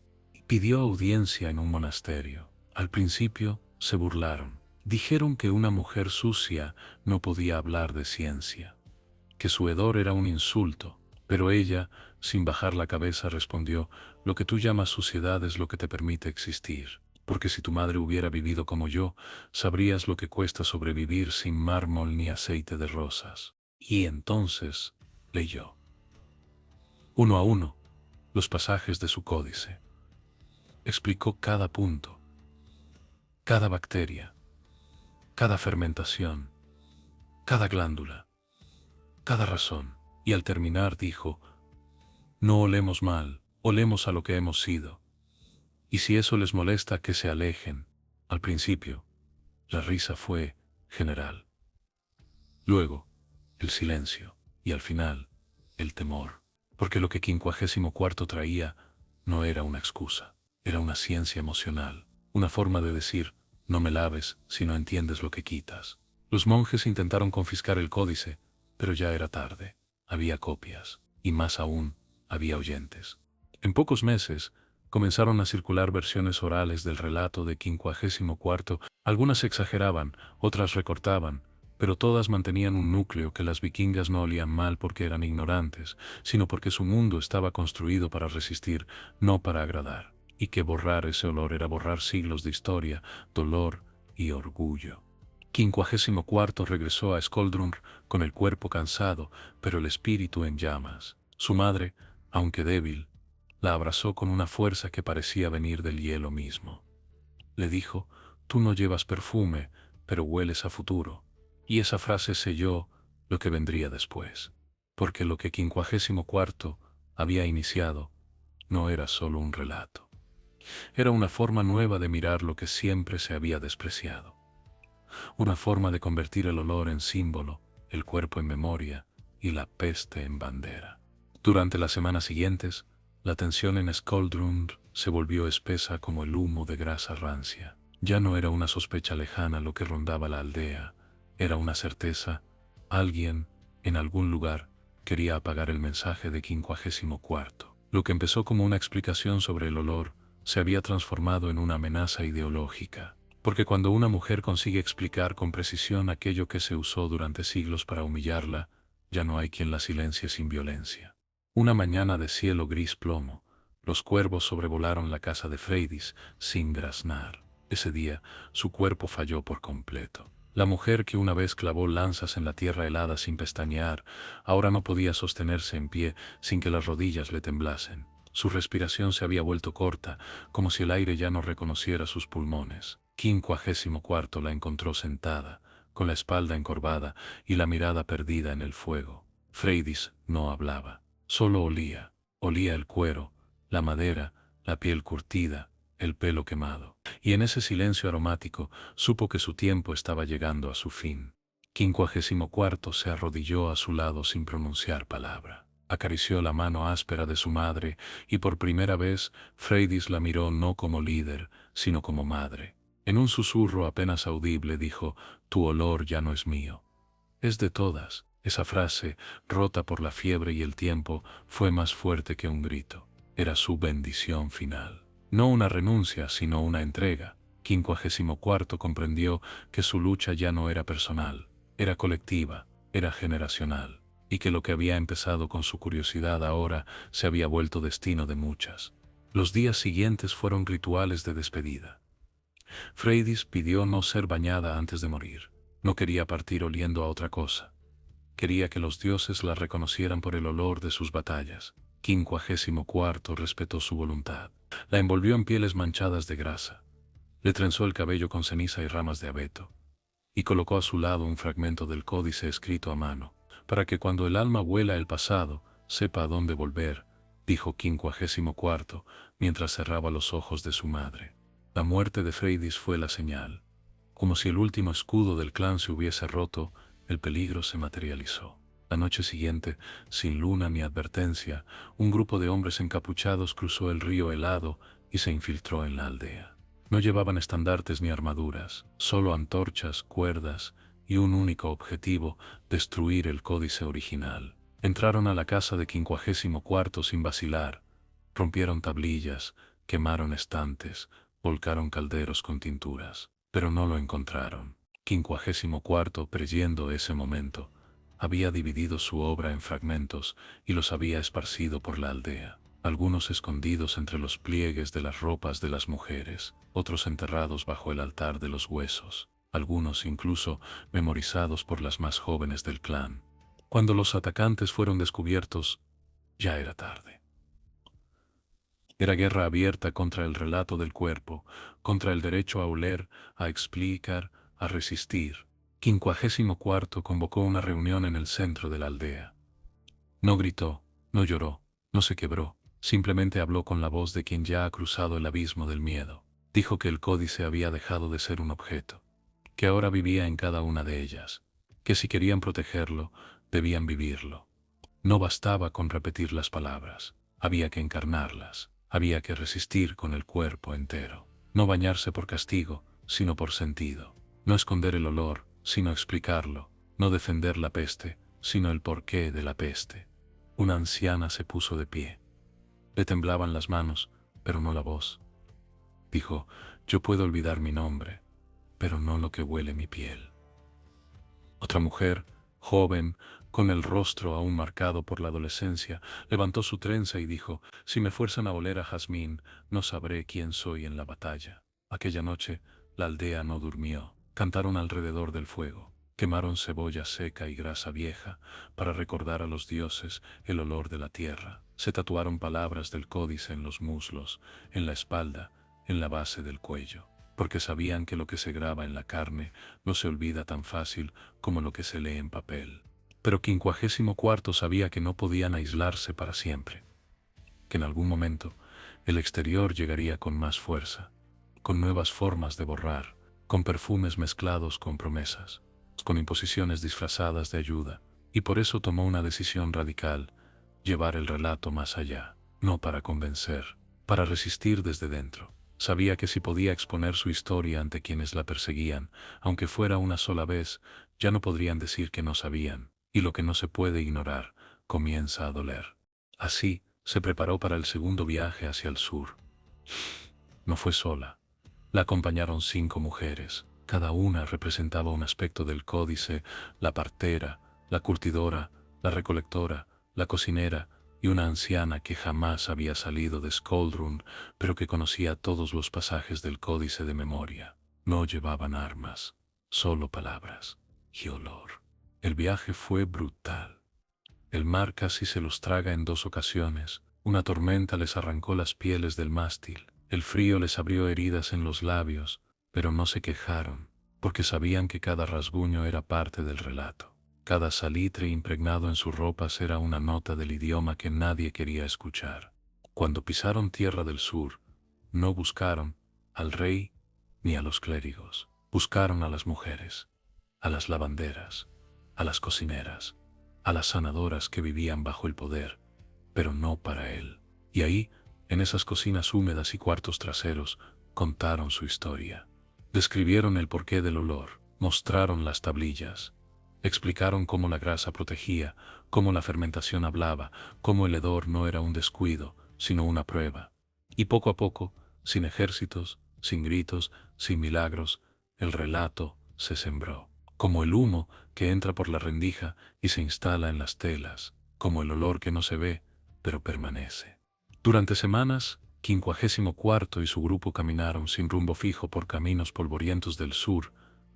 Pidió audiencia en un monasterio. Al principio se burlaron. Dijeron que una mujer sucia no podía hablar de ciencia, que su hedor era un insulto, pero ella, sin bajar la cabeza, respondió: lo que tú llamas suciedad es lo que te permite existir, porque si tu madre hubiera vivido como yo, sabrías lo que cuesta sobrevivir sin mármol ni aceite de rosas. Y entonces leyó, uno a uno, los pasajes de su códice. Explicó cada punto, cada bacteria, cada fermentación, cada glándula, cada razón, y al terminar dijo: no olemos mal, olemos a lo que hemos sido. Y si eso les molesta, que se alejen. Al principio, la risa fue general. Luego, el silencio, y al final, el temor, porque lo que 54 traía no era una excusa, era una ciencia emocional, una forma de decir: no me laves si no entiendes lo que quitas. Los monjes intentaron confiscar el códice, pero ya era tarde. Había copias, y más aún, había oyentes. En pocos meses, comenzaron a circular versiones orales del relato de 54. Algunas exageraban, otras recortaban, pero todas mantenían un núcleo: que las vikingas no olían mal porque eran ignorantes, sino porque su mundo estaba construido para resistir, no para agradar, y que borrar ese olor era borrar siglos de historia, dolor y orgullo. 54 regresó a Skoldrunn con el cuerpo cansado, pero el espíritu en llamas. Su madre, aunque débil, la abrazó con una fuerza que parecía venir del hielo mismo. Le dijo: tú no llevas perfume, pero hueles a futuro. Y esa frase selló lo que vendría después, porque lo que 54 había iniciado no era solo un relato, Era una forma nueva de mirar lo que siempre se había despreciado. Una forma de convertir el olor en símbolo, el cuerpo en memoria y la peste en bandera. Durante las semanas siguientes, la tensión en Skoldrund se volvió espesa como el humo de grasa rancia. Ya no era una sospecha lejana lo que rondaba la aldea, era una certeza. Alguien, en algún lugar, quería apagar el mensaje de 54. Lo que empezó como una explicación sobre el olor se había transformado en una amenaza ideológica. Porque cuando una mujer consigue explicar con precisión aquello que se usó durante siglos para humillarla, ya no hay quien la silencie sin violencia. Una mañana de cielo gris plomo, los cuervos sobrevolaron la casa de Freydis sin graznar. Ese día, su cuerpo falló por completo. La mujer que una vez clavó lanzas en la tierra helada sin pestañear, ahora no podía sostenerse en pie sin que las rodillas le temblasen. Su respiración se había vuelto corta, como si el aire ya no reconociera sus pulmones. 54 la encontró sentada, con la espalda encorvada y la mirada perdida en el fuego. Freydis no hablaba, solo olía el cuero, la madera, la piel curtida, el pelo quemado. Y en ese silencio aromático supo que su tiempo estaba llegando a su fin. 54 se arrodilló a su lado sin pronunciar palabra. Acarició la mano áspera de su madre y por primera vez Freydis la miró no como líder, sino como madre. En un susurro apenas audible dijo: «Tu olor ya no es mío. Es de todas». Esa frase, rota por la fiebre y el tiempo, fue más fuerte que un grito. Era su bendición final. No una renuncia, sino una entrega. 54 comprendió que su lucha ya no era personal, era colectiva, era generacional, y que lo que había empezado con su curiosidad ahora se había vuelto destino de muchas. Los días siguientes fueron rituales de despedida. Freydis pidió no ser bañada antes de morir. No quería partir oliendo a otra cosa. Quería que los dioses la reconocieran por el olor de sus batallas. 54 respetó su voluntad. La envolvió en pieles manchadas de grasa. Le trenzó el cabello con ceniza y ramas de abeto. Y colocó a su lado un fragmento del códice escrito a mano. Para que cuando el alma vuela el pasado, sepa a dónde volver, dijo 54 mientras cerraba los ojos de su madre. La muerte de Freydis fue la señal. Como si el último escudo del clan se hubiese roto, el peligro se materializó. La noche siguiente, sin luna ni advertencia, un grupo de hombres encapuchados cruzó el río helado y se infiltró en la aldea. No llevaban estandartes ni armaduras, solo antorchas, cuerdas y un único objetivo: destruir el códice original. Entraron a la casa de 54 sin vacilar, rompieron tablillas, quemaron estantes, volcaron calderos con tinturas, pero no lo encontraron. 54, preyendo ese momento, había dividido su obra en fragmentos y los había esparcido por la aldea, algunos escondidos entre los pliegues de las ropas de las mujeres, otros enterrados bajo el altar de los huesos, algunos incluso memorizados por las más jóvenes del clan. Cuando los atacantes fueron descubiertos, ya era tarde. Era guerra abierta contra el relato del cuerpo, contra el derecho a oler, a explicar, a resistir. 54 convocó una reunión en el centro de la aldea. No gritó, no lloró, no se quebró, simplemente habló con la voz de quien ya ha cruzado el abismo del miedo. Dijo que el códice había dejado de ser un objeto, que ahora vivía en cada una de ellas, que si querían protegerlo, debían vivirlo. No bastaba con repetir las palabras, había que encarnarlas, había que resistir con el cuerpo entero. No bañarse por castigo, sino por sentido. No esconder el olor, sino explicarlo. No defender la peste, sino el porqué de la peste. Una anciana se puso de pie. Le temblaban las manos, pero no la voz. Dijo: «Yo puedo olvidar mi nombre, pero no lo que huele mi piel». Otra mujer, joven, con el rostro aún marcado por la adolescencia, levantó su trenza y dijo: «Si me fuerzan a oler a jazmín, no sabré quién soy en la batalla». Aquella noche, la aldea no durmió. Cantaron alrededor del fuego. Quemaron cebolla seca y grasa vieja para recordar a los dioses el olor de la tierra. Se tatuaron palabras del códice en los muslos, en la espalda, en la base del cuello, porque sabían que lo que se graba en la carne no se olvida tan fácil como lo que se lee en papel. Pero 54 sabía que no podían aislarse para siempre, que en algún momento El exterior llegaría con más fuerza, con nuevas formas de borrar, con perfumes mezclados con promesas, con imposiciones disfrazadas de ayuda, y por eso tomó una decisión radical: llevar el relato más allá, no para convencer, para resistir desde dentro. Sabía que si podía exponer su historia ante quienes la perseguían, aunque fuera una sola vez, ya no podrían decir que no sabían, y lo que no se puede ignorar comienza a doler. Así, se preparó para el segundo viaje hacia el sur. No fue sola. La acompañaron 5 mujeres. Cada una representaba un aspecto del códice: la partera, la curtidora, la recolectora, la cocinera y una anciana que jamás había salido de Skoldrun, pero que conocía todos los pasajes del códice de memoria. No llevaban armas, solo palabras y olor. El viaje fue brutal. El mar casi se los traga en 2 ocasiones. Una tormenta les arrancó las pieles del mástil. El frío les abrió heridas en los labios, pero no se quejaron, porque sabían que cada rasguño era parte del relato. Cada salitre impregnado en sus ropas era una nota del idioma que nadie quería escuchar. Cuando pisaron tierra del sur, no buscaron al rey ni a los clérigos. Buscaron a las mujeres, a las lavanderas, a las cocineras, a las sanadoras que vivían bajo el poder, pero no para él. Y ahí, en esas cocinas húmedas y cuartos traseros, contaron su historia. Describieron el porqué del olor, mostraron las tablillas, explicaron cómo la grasa protegía, cómo la fermentación hablaba, cómo el hedor no era un descuido, sino una prueba. Y poco a poco, sin ejércitos, sin gritos, sin milagros, el relato se sembró. Como el humo que entra por la rendija y se instala en las telas, como el olor que no se ve, pero permanece. Durante semanas, 54 y su grupo caminaron sin rumbo fijo por caminos polvorientos del sur,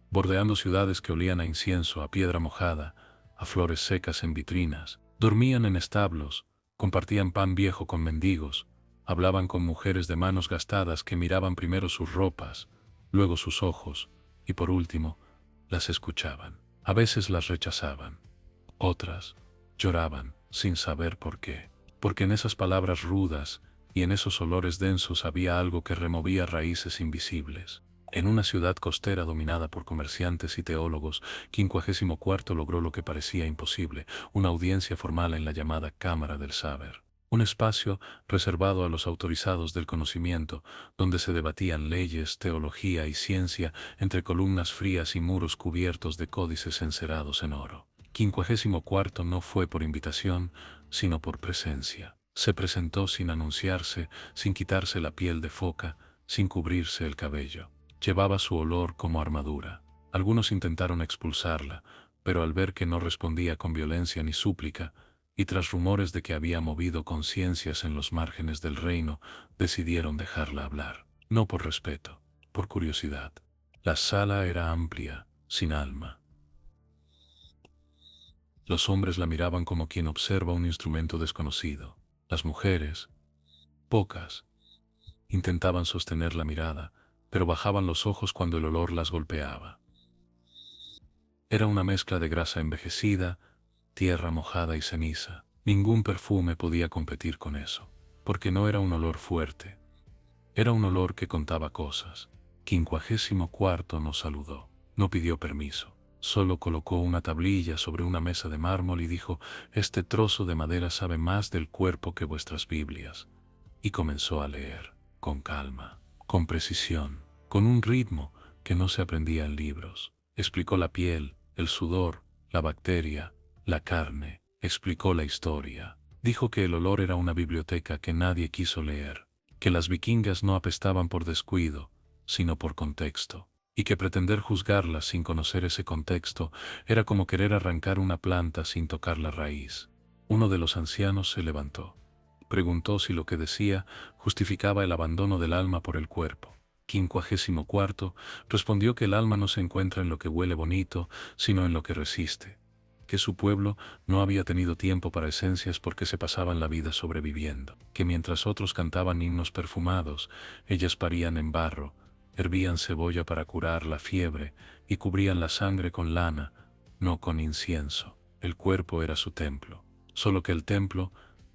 bordeando ciudades que olían a incienso, a piedra mojada, a flores secas en vitrinas. Dormían en establos, compartían pan viejo con mendigos, hablaban con mujeres de manos gastadas que miraban primero sus ropas, luego sus ojos, y por último, las escuchaban. A veces las rechazaban. Otras lloraban sin saber por qué. Porque en esas palabras rudas y en esos olores densos había algo que removía raíces invisibles. En una ciudad costera dominada por comerciantes y teólogos, 54 logró lo que parecía imposible: una audiencia formal en la llamada Cámara del Saber. Un espacio reservado a los autorizados del conocimiento, donde se debatían leyes, teología y ciencia entre columnas frías y muros cubiertos de códices encerados en oro. 54 no fue por invitación, sino por presencia. Se presentó sin anunciarse, sin quitarse la piel de foca, sin cubrirse el cabello. Llevaba su olor como armadura. Algunos intentaron expulsarla, pero al ver que no respondía con violencia ni súplica, y tras rumores de que había movido conciencias en los márgenes del reino, decidieron dejarla hablar. No por respeto, por curiosidad. La sala era amplia, sin alma. Los hombres la miraban como quien observa un instrumento desconocido. Las mujeres, pocas, intentaban sostener la mirada, pero bajaban los ojos cuando el olor las golpeaba. Era una mezcla de grasa envejecida, tierra mojada y ceniza. Ningún perfume podía competir con eso, porque no era un olor fuerte. Era un olor que contaba cosas. 54 nos saludó. No pidió permiso. Solo colocó una tablilla sobre una mesa de mármol y dijo: «Este trozo de madera sabe más del cuerpo que vuestras Biblias». Y comenzó a leer, con calma, con precisión, con un ritmo que no se aprendía en libros. Explicó la piel, el sudor, la bacteria, la carne. Explicó la historia. Dijo que el olor era una biblioteca que nadie quiso leer, que las vikingas no apestaban por descuido, sino por contexto, y que pretender juzgarlas sin conocer ese contexto era como querer arrancar una planta sin tocar la raíz. Uno de los ancianos se levantó. Preguntó si lo que decía justificaba el abandono del alma por el cuerpo. 54 respondió que el alma no se encuentra en lo que huele bonito, sino en lo que resiste, que su pueblo no había tenido tiempo para esencias porque se pasaban la vida sobreviviendo, que mientras otros cantaban himnos perfumados, ellas parían en barro, hervían cebolla para curar la fiebre y cubrían la sangre con lana, no con incienso. El cuerpo era su templo, solo que el templo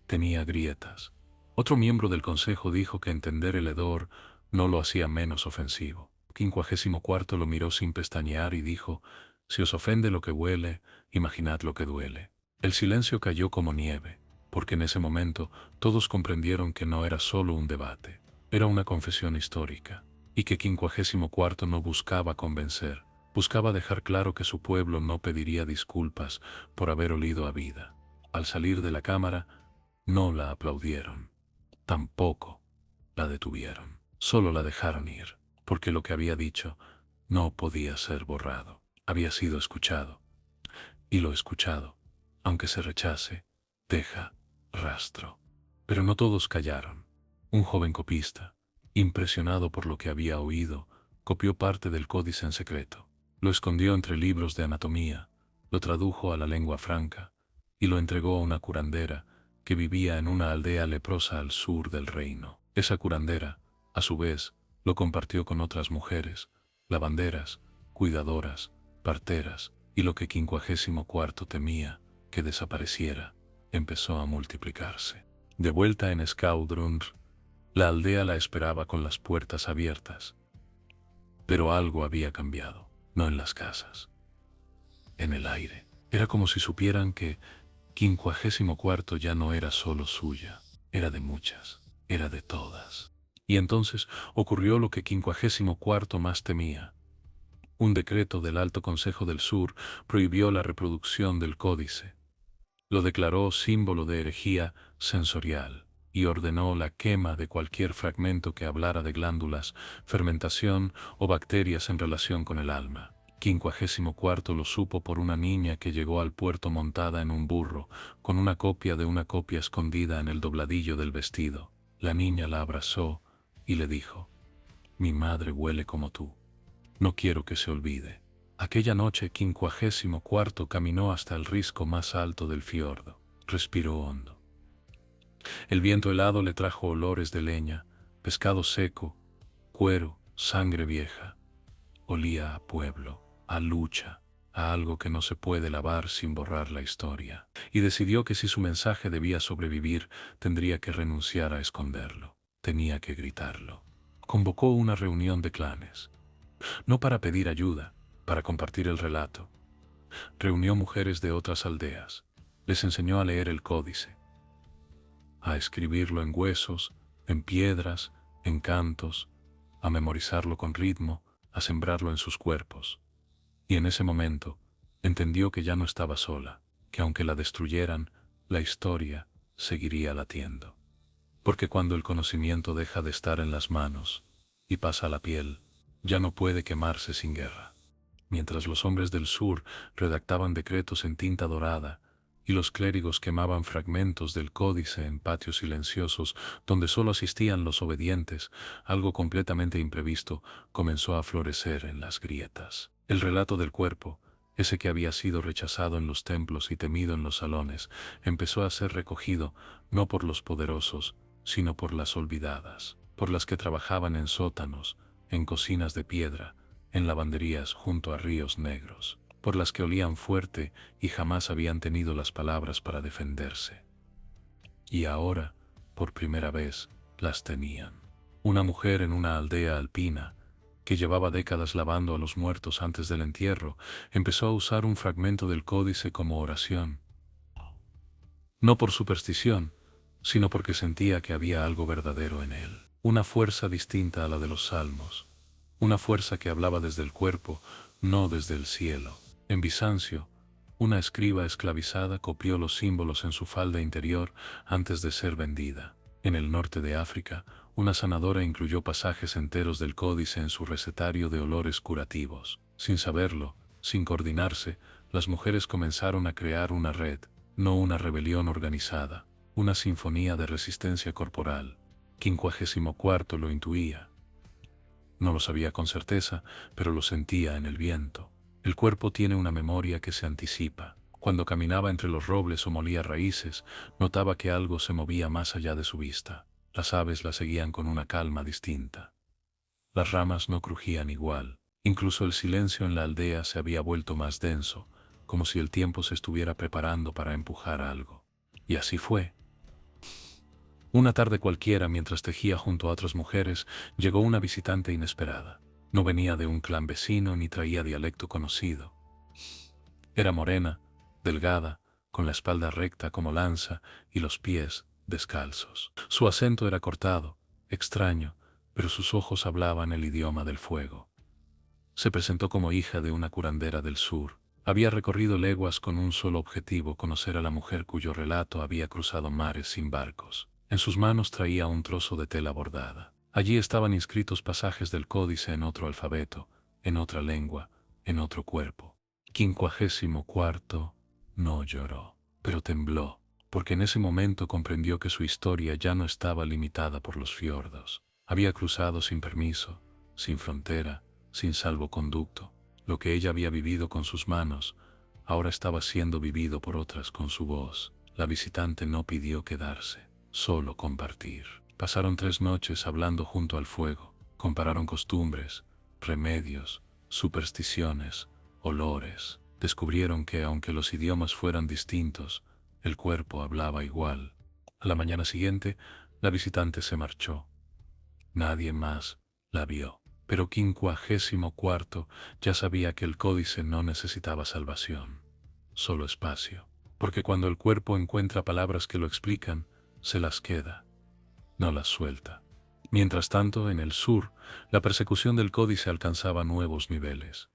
tenía grietas. Otro miembro del consejo dijo que entender el hedor no lo hacía menos ofensivo. 54 lo miró sin pestañear y dijo: si os ofende lo que huele, imaginad lo que duele. El silencio cayó como nieve, porque en ese momento todos comprendieron que no era solo un debate, era una confesión histórica, y que 54 no buscaba convencer, buscaba dejar claro que su pueblo no pediría disculpas por haber olido a vida. Al salir de la cámara, no la aplaudieron, tampoco la detuvieron, solo la dejaron ir, porque lo que había dicho no podía ser borrado, había sido escuchado, y lo escuchado, aunque se rechace, deja rastro. Pero no todos callaron. Un joven copista, impresionado por lo que había oído, copió parte del códice en secreto, lo escondió entre libros de anatomía, lo tradujo a la lengua franca y lo entregó a una curandera que vivía en una aldea leprosa al sur del reino. Esa curandera, a su vez, lo compartió con otras mujeres, lavanderas, cuidadoras, parteras, y lo que 54 temía, que desapareciera, empezó a multiplicarse. De vuelta en Skaudrunr, la aldea la esperaba con las puertas abiertas. Pero algo había cambiado, no en las casas, en el aire. Era como si supieran que 54 ya no era solo suya, era de muchas, era de todas. Y entonces ocurrió lo que 54 más temía. Un decreto del Alto Consejo del Sur prohibió la reproducción del códice. Lo declaró símbolo de herejía sensorial y ordenó la quema de cualquier fragmento que hablara de glándulas, fermentación o bacterias en relación con el alma. 54 lo supo por una niña que llegó al puerto montada en un burro, con una copia de una copia escondida en el dobladillo del vestido. La niña la abrazó y le dijo: mi madre huele como tú. No quiero que se olvide. Aquella noche 54 caminó hasta el risco más alto del fiordo. Respiró hondo. El viento helado le trajo olores de leña, pescado seco, cuero, sangre vieja. Olía a pueblo, a lucha, a algo que no se puede lavar sin borrar la historia. Y decidió que si su mensaje debía sobrevivir, tendría que renunciar a esconderlo. Tenía que gritarlo. Convocó una reunión de clanes. No para pedir ayuda, para compartir el relato. Reunió mujeres de otras aldeas. Les enseñó a leer el códice, a escribirlo en huesos, en piedras, en cantos, a memorizarlo con ritmo, a sembrarlo en sus cuerpos. Y en ese momento entendió que ya no estaba sola, que aunque la destruyeran, la historia seguiría latiendo. Porque cuando el conocimiento deja de estar en las manos y pasa a la piel, ya no puede quemarse sin guerra. Mientras los hombres del sur redactaban decretos en tinta dorada y los clérigos quemaban fragmentos del códice en patios silenciosos donde solo asistían los obedientes, algo completamente imprevisto comenzó a florecer en las grietas. El relato del cuerpo, ese que había sido rechazado en los templos y temido en los salones, empezó a ser recogido no por los poderosos, sino por las olvidadas, por las que trabajaban en sótanos, en cocinas de piedra, en lavanderías junto a ríos negros, por las que olían fuerte y jamás habían tenido las palabras para defenderse. Y ahora, por primera vez, las tenían. Una mujer en una aldea alpina, que llevaba décadas lavando a los muertos antes del entierro, empezó a usar un fragmento del códice como oración. No por superstición, sino porque sentía que había algo verdadero en él. Una fuerza distinta a la de los salmos. Una fuerza que hablaba desde el cuerpo, no desde el cielo. En Bizancio, una escriba esclavizada copió los símbolos en su falda interior antes de ser vendida. En el norte de África, una sanadora incluyó pasajes enteros del códice en su recetario de olores curativos. Sin saberlo, sin coordinarse, las mujeres comenzaron a crear una red, no una rebelión organizada, una sinfonía de resistencia corporal. 54 lo intuía. No lo sabía con certeza, pero lo sentía en el viento. El cuerpo tiene una memoria que se anticipa. Cuando caminaba entre los robles o molía raíces, notaba que algo se movía más allá de su vista. Las aves la seguían con una calma distinta. Las ramas no crujían igual. Incluso el silencio en la aldea se había vuelto más denso, como si el tiempo se estuviera preparando para empujar algo. Y así fue. Una tarde cualquiera, mientras tejía junto a otras mujeres, llegó una visitante inesperada. No venía de un clan vecino ni traía dialecto conocido. Era morena, delgada, con la espalda recta como lanza y los pies descalzos. Su acento era cortado, extraño, pero sus ojos hablaban el idioma del fuego. Se presentó como hija de una curandera del sur. Había recorrido leguas con un solo objetivo: conocer a la mujer cuyo relato había cruzado mares sin barcos. En sus manos traía un trozo de tela bordada. Allí estaban inscritos pasajes del códice en otro alfabeto, en otra lengua, en otro cuerpo. 54. No lloró, pero tembló, porque en ese momento comprendió que su historia ya no estaba limitada por los fiordos. Había cruzado sin permiso, sin frontera, sin salvoconducto. Lo que ella había vivido con sus manos, ahora estaba siendo vivido por otras con su voz. La visitante no pidió quedarse, solo compartir. Pasaron 3 noches hablando junto al fuego. Compararon costumbres, remedios, supersticiones, olores. Descubrieron que, aunque los idiomas fueran distintos, el cuerpo hablaba igual. A la mañana siguiente, la visitante se marchó. Nadie más la vio. Pero 54 ya sabía que el códice no necesitaba salvación, solo espacio. Porque cuando el cuerpo encuentra palabras que lo explican, se las queda, no las suelta. Mientras tanto, en el sur, la persecución del códice alcanzaba nuevos niveles.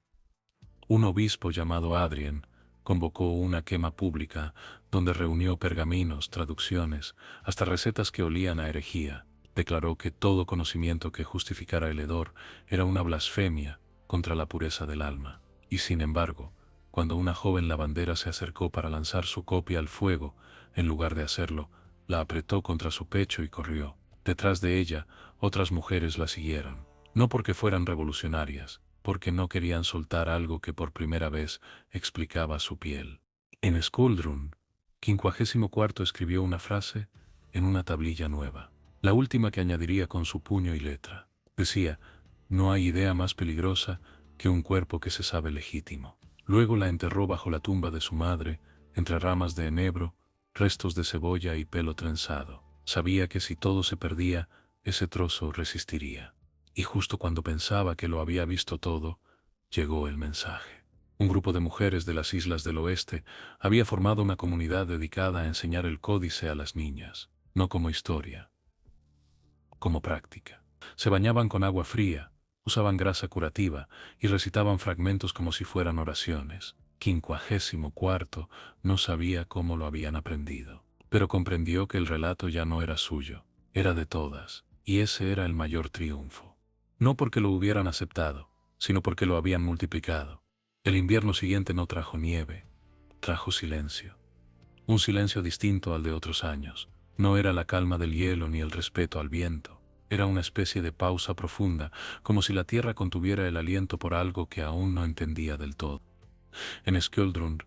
Un obispo llamado Adrien convocó una quema pública donde reunió pergaminos, traducciones, hasta recetas que olían a herejía. Declaró que todo conocimiento que justificara el hedor era una blasfemia contra la pureza del alma. Y sin embargo, cuando una joven lavandera se acercó para lanzar su copia al fuego, en lugar de hacerlo, la apretó contra su pecho y corrió. Detrás de ella, otras mujeres la siguieron. No porque fueran revolucionarias, porque no querían soltar algo que por primera vez explicaba su piel. En Skuldrun, 54 escribió una frase en una tablilla nueva. La última que añadiría con su puño y letra. Decía: no hay idea más peligrosa que un cuerpo que se sabe legítimo. Luego la enterró bajo la tumba de su madre, entre ramas de enebro, restos de cebolla y pelo trenzado. Sabía que si todo se perdía, ese trozo resistiría. Y justo cuando pensaba que lo había visto todo, llegó el mensaje. Un grupo de mujeres de las islas del oeste había formado una comunidad dedicada a enseñar el códice a las niñas, no como historia, como práctica. Se bañaban con agua fría, usaban grasa curativa y recitaban fragmentos como si fueran oraciones. 54 no sabía cómo lo habían aprendido, pero comprendió que el relato ya no era suyo, era de todas, y ese era el mayor triunfo. No porque lo hubieran aceptado, sino porque lo habían multiplicado. El invierno siguiente no trajo nieve, trajo silencio. Un silencio distinto al de otros años. No era la calma del hielo ni el respeto al viento. Era una especie de pausa profunda, como si la tierra contuviera el aliento por algo que aún no entendía del todo. En Skjöldrun,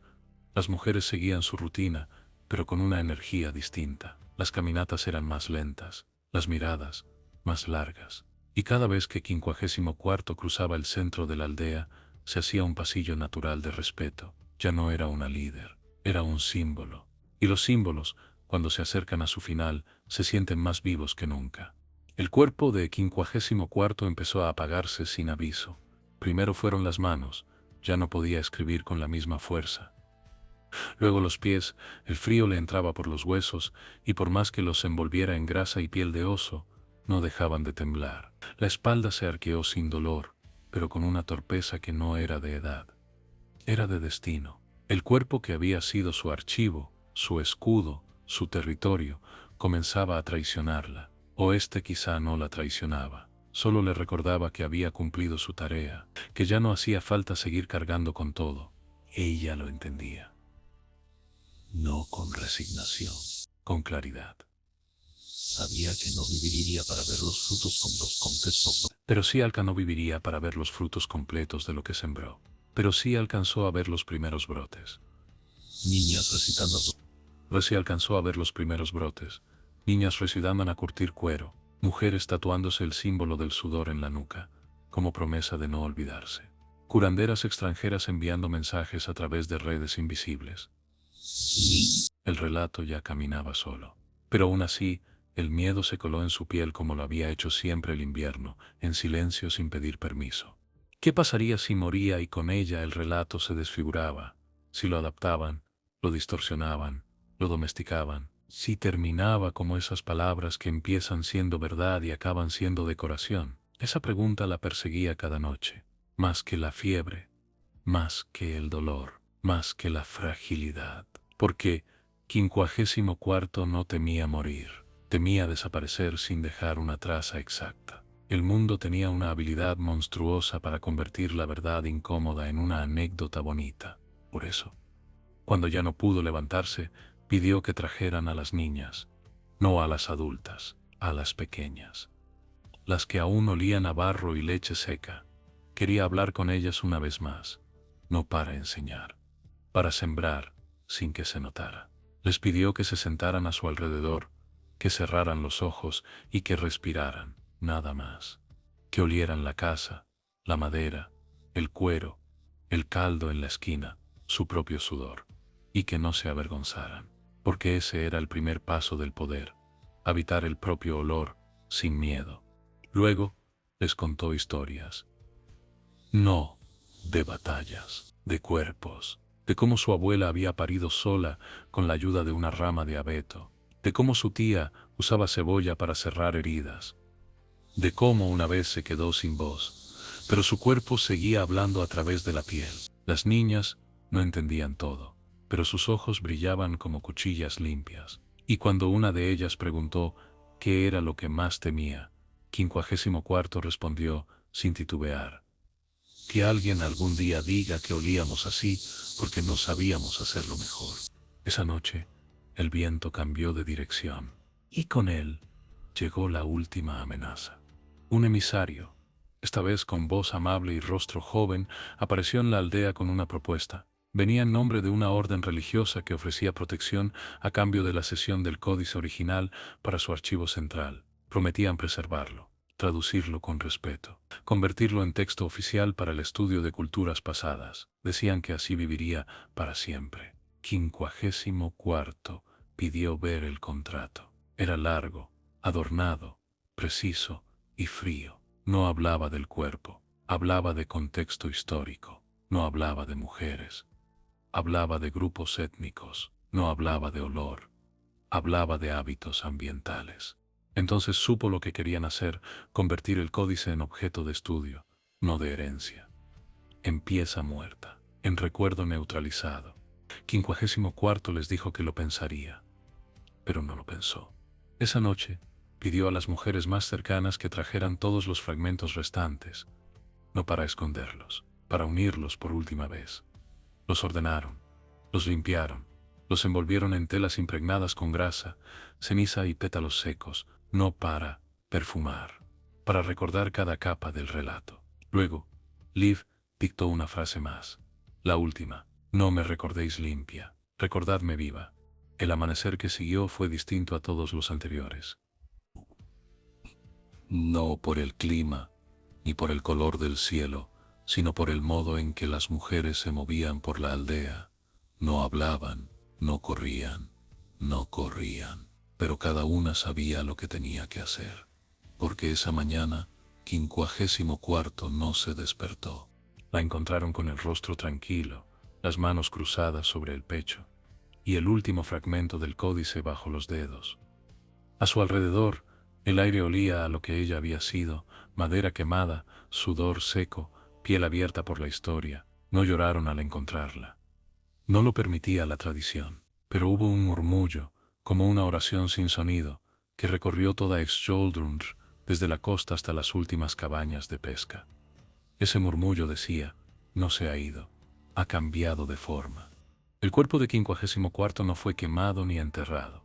las mujeres seguían su rutina, pero con una energía distinta. Las caminatas eran más lentas, las miradas más largas. Y cada vez que 54 cruzaba el centro de la aldea, se hacía un pasillo natural de respeto. Ya no era una líder, era un símbolo. Y los símbolos, cuando se acercan a su final, se sienten más vivos que nunca. El cuerpo de 54 empezó a apagarse sin aviso. Primero fueron las manos, ya no podía escribir con la misma fuerza. Luego los pies, el frío le entraba por los huesos, y por más que los envolviera en grasa y piel de oso, no dejaban de temblar. La espalda se arqueó sin dolor, pero con una torpeza que no era de edad. Era de destino. El cuerpo que había sido su archivo, su escudo, su territorio, comenzaba a traicionarla. O este quizá no la traicionaba. Solo le recordaba que había cumplido su tarea, que ya no hacía falta seguir cargando con todo. Ella lo entendía. No con resignación, con claridad. Sabía que no viviría para ver los frutos completos. Pero sí no viviría para ver los frutos completos de lo que sembró. Pero sí alcanzó a ver los primeros brotes. Niñas recitando. Sí alcanzó a ver los primeros brotes. Niñas recitando a curtir cuero. Mujeres tatuándose el símbolo del sudor en la nuca, como promesa de no olvidarse. Curanderas extranjeras enviando mensajes a través de redes invisibles. El relato ya caminaba solo. Pero aún así, El miedo se coló en su piel como lo había hecho siempre el invierno, en silencio sin pedir permiso. ¿Qué pasaría si moría y con ella el relato se desfiguraba? Si lo adaptaban, lo distorsionaban, lo domesticaban. Si terminaba como esas palabras que empiezan siendo verdad y acaban siendo decoración. Esa pregunta la perseguía cada noche, más que la fiebre, más que el dolor, más que la fragilidad. Porque 54 no temía morir, temía desaparecer sin dejar una traza exacta. El mundo tenía una habilidad monstruosa para convertir la verdad incómoda en una anécdota bonita. Por eso, cuando ya no pudo levantarse, pidió que trajeran a las niñas, no a las adultas, a las pequeñas, las que aún olían a barro y leche seca. Quería hablar con ellas una vez más, no para enseñar, para sembrar sin que se notara. Les pidió que se sentaran a su alrededor, que cerraran los ojos y que respiraran, nada más. Que olieran la casa, la madera, el cuero, el caldo en la esquina, su propio sudor, y que no se avergonzaran, porque ese era el primer paso del poder, habitar el propio olor sin miedo. Luego les contó historias, no de batallas, de cuerpos, de cómo su abuela había parido sola con la ayuda de una rama de abeto, de cómo su tía usaba cebolla para cerrar heridas, de cómo una vez se quedó sin voz, pero su cuerpo seguía hablando a través de la piel. Las niñas no entendían todo, pero sus ojos brillaban como cuchillas limpias. Y cuando una de ellas preguntó qué era lo que más temía, 54 respondió sin titubear: que alguien algún día diga que olíamos así porque no sabíamos hacerlo mejor. Esa noche, el viento cambió de dirección, y con él llegó la última amenaza. Un emisario, esta vez con voz amable y rostro joven, apareció en la aldea con una propuesta. Venía en nombre de una orden religiosa que ofrecía protección a cambio de la cesión del códice original para su archivo central. Prometían preservarlo, traducirlo con respeto, convertirlo en texto oficial para el estudio de culturas pasadas. Decían que así viviría para siempre. 54 pidió ver el contrato. Era largo, adornado, preciso y frío. No hablaba del cuerpo, hablaba de contexto histórico, no hablaba de mujeres, hablaba de grupos étnicos, no hablaba de olor, hablaba de hábitos ambientales. Entonces supo lo que querían hacer, convertir el códice en objeto de estudio, no de herencia. En pieza muerta, en recuerdo neutralizado. 54 les dijo que lo pensaría, pero no lo pensó. Esa noche, pidió a las mujeres más cercanas que trajeran todos los fragmentos restantes, no para esconderlos, para unirlos por última vez. Los ordenaron, los limpiaron, los envolvieron en telas impregnadas con grasa, ceniza y pétalos secos, no para perfumar, para recordar cada capa del relato. Luego, Liv dictó una frase más, la última: no me recordéis limpia, recordadme viva. El amanecer que siguió fue distinto a todos los anteriores. No por el clima, ni por el color del cielo, sino por el modo en que las mujeres se movían por la aldea. No hablaban, no corrían, pero cada una sabía lo que tenía que hacer, porque esa mañana 54 no se despertó. La encontraron con el rostro tranquilo, las manos cruzadas sobre el pecho, y el último fragmento del códice bajo los dedos. A su alrededor, el aire olía a lo que ella había sido: madera quemada, sudor seco, piel abierta por la historia. No lloraron al encontrarla. No lo permitía la tradición, pero hubo un murmullo, como una oración sin sonido, que recorrió toda Skjoldunr, desde la costa hasta las últimas cabañas de pesca. Ese murmullo decía: no se ha ido, ha cambiado de forma. El cuerpo de 54 no fue quemado ni enterrado.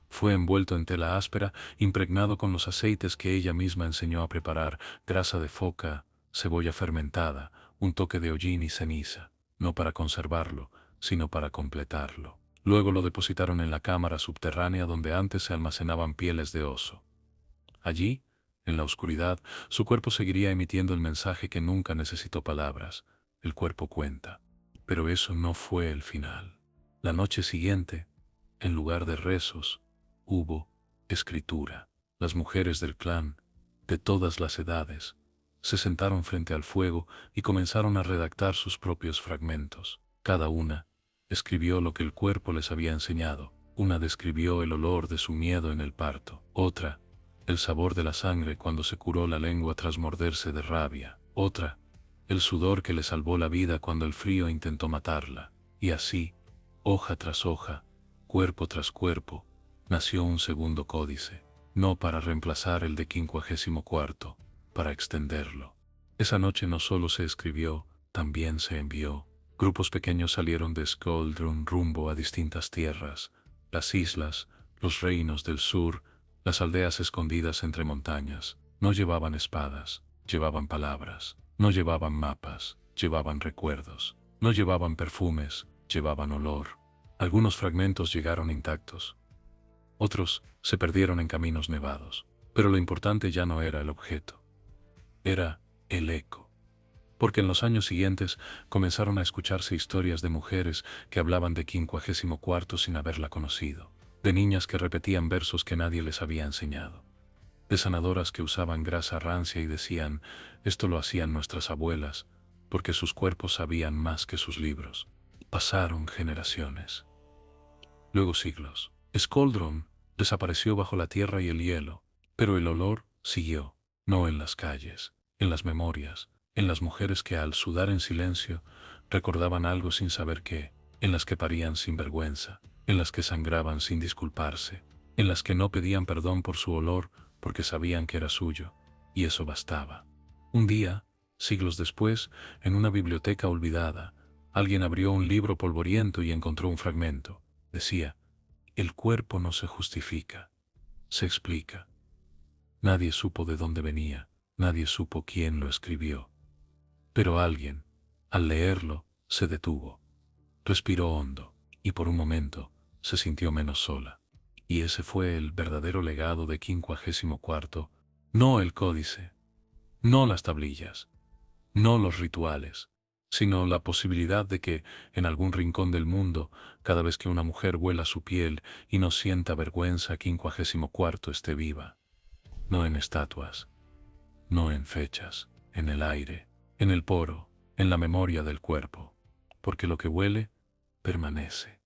Fue envuelto en tela áspera, impregnado con los aceites que ella misma enseñó a preparar: grasa de foca, cebolla fermentada, un toque de hollín y ceniza, no para conservarlo, sino para completarlo. Luego lo depositaron en la cámara subterránea donde antes se almacenaban pieles de oso. Allí, en la oscuridad, su cuerpo seguiría emitiendo el mensaje que nunca necesitó palabras: el cuerpo cuenta. Pero eso no fue el final. La noche siguiente, en lugar de rezos, hubo escritura. Las mujeres del clan, de todas las edades, se sentaron frente al fuego y comenzaron a redactar sus propios fragmentos. Cada una escribió lo que el cuerpo les había enseñado. Una describió el olor de su miedo en el parto. Otra, el sabor de la sangre cuando se curó la lengua tras morderse de rabia. Otra, el sudor que le salvó la vida cuando el frío intentó matarla. Y así, hoja tras hoja, cuerpo tras cuerpo, nació un segundo códice, no para reemplazar el de 54, para extenderlo. Esa noche no solo se escribió, también se envió. Grupos pequeños salieron de Skoldrun rumbo a distintas tierras, las islas, los reinos del sur, las aldeas escondidas entre montañas. No llevaban espadas, llevaban palabras. No llevaban mapas, llevaban recuerdos. No llevaban perfumes, llevaban olor. Algunos fragmentos llegaron intactos. Otros se perdieron en caminos nevados. Pero lo importante ya no era el objeto. Era el eco. Porque en los años siguientes comenzaron a escucharse historias de mujeres que hablaban de 54 sin haberla conocido. De niñas que repetían versos que nadie les había enseñado. De sanadoras que usaban grasa rancia y decían, esto lo hacían nuestras abuelas, porque sus cuerpos sabían más que sus libros. Pasaron generaciones. Luego siglos. Skoldrun desapareció bajo la tierra y el hielo, pero el olor siguió, no en las calles, en las memorias, en las mujeres que al sudar en silencio recordaban algo sin saber qué, en las que parían sin vergüenza, en las que sangraban sin disculparse, en las que no pedían perdón por su olor porque sabían que era suyo, y eso bastaba. Un día, siglos después, en una biblioteca olvidada, alguien abrió un libro polvoriento y encontró un fragmento. Decía, el cuerpo no se justifica, se explica. Nadie supo de dónde venía, nadie supo quién lo escribió. Pero alguien, al leerlo, se detuvo, respiró hondo, y por un momento se sintió menos sola. Y ese fue el verdadero legado de 54, no el códice, no las tablillas, no los rituales, sino la posibilidad de que, en algún rincón del mundo, cada vez que una mujer huela su piel y no sienta vergüenza, 54 esté viva. No en estatuas, no en fechas, en el aire, en el poro, en la memoria del cuerpo, porque lo que huele, permanece.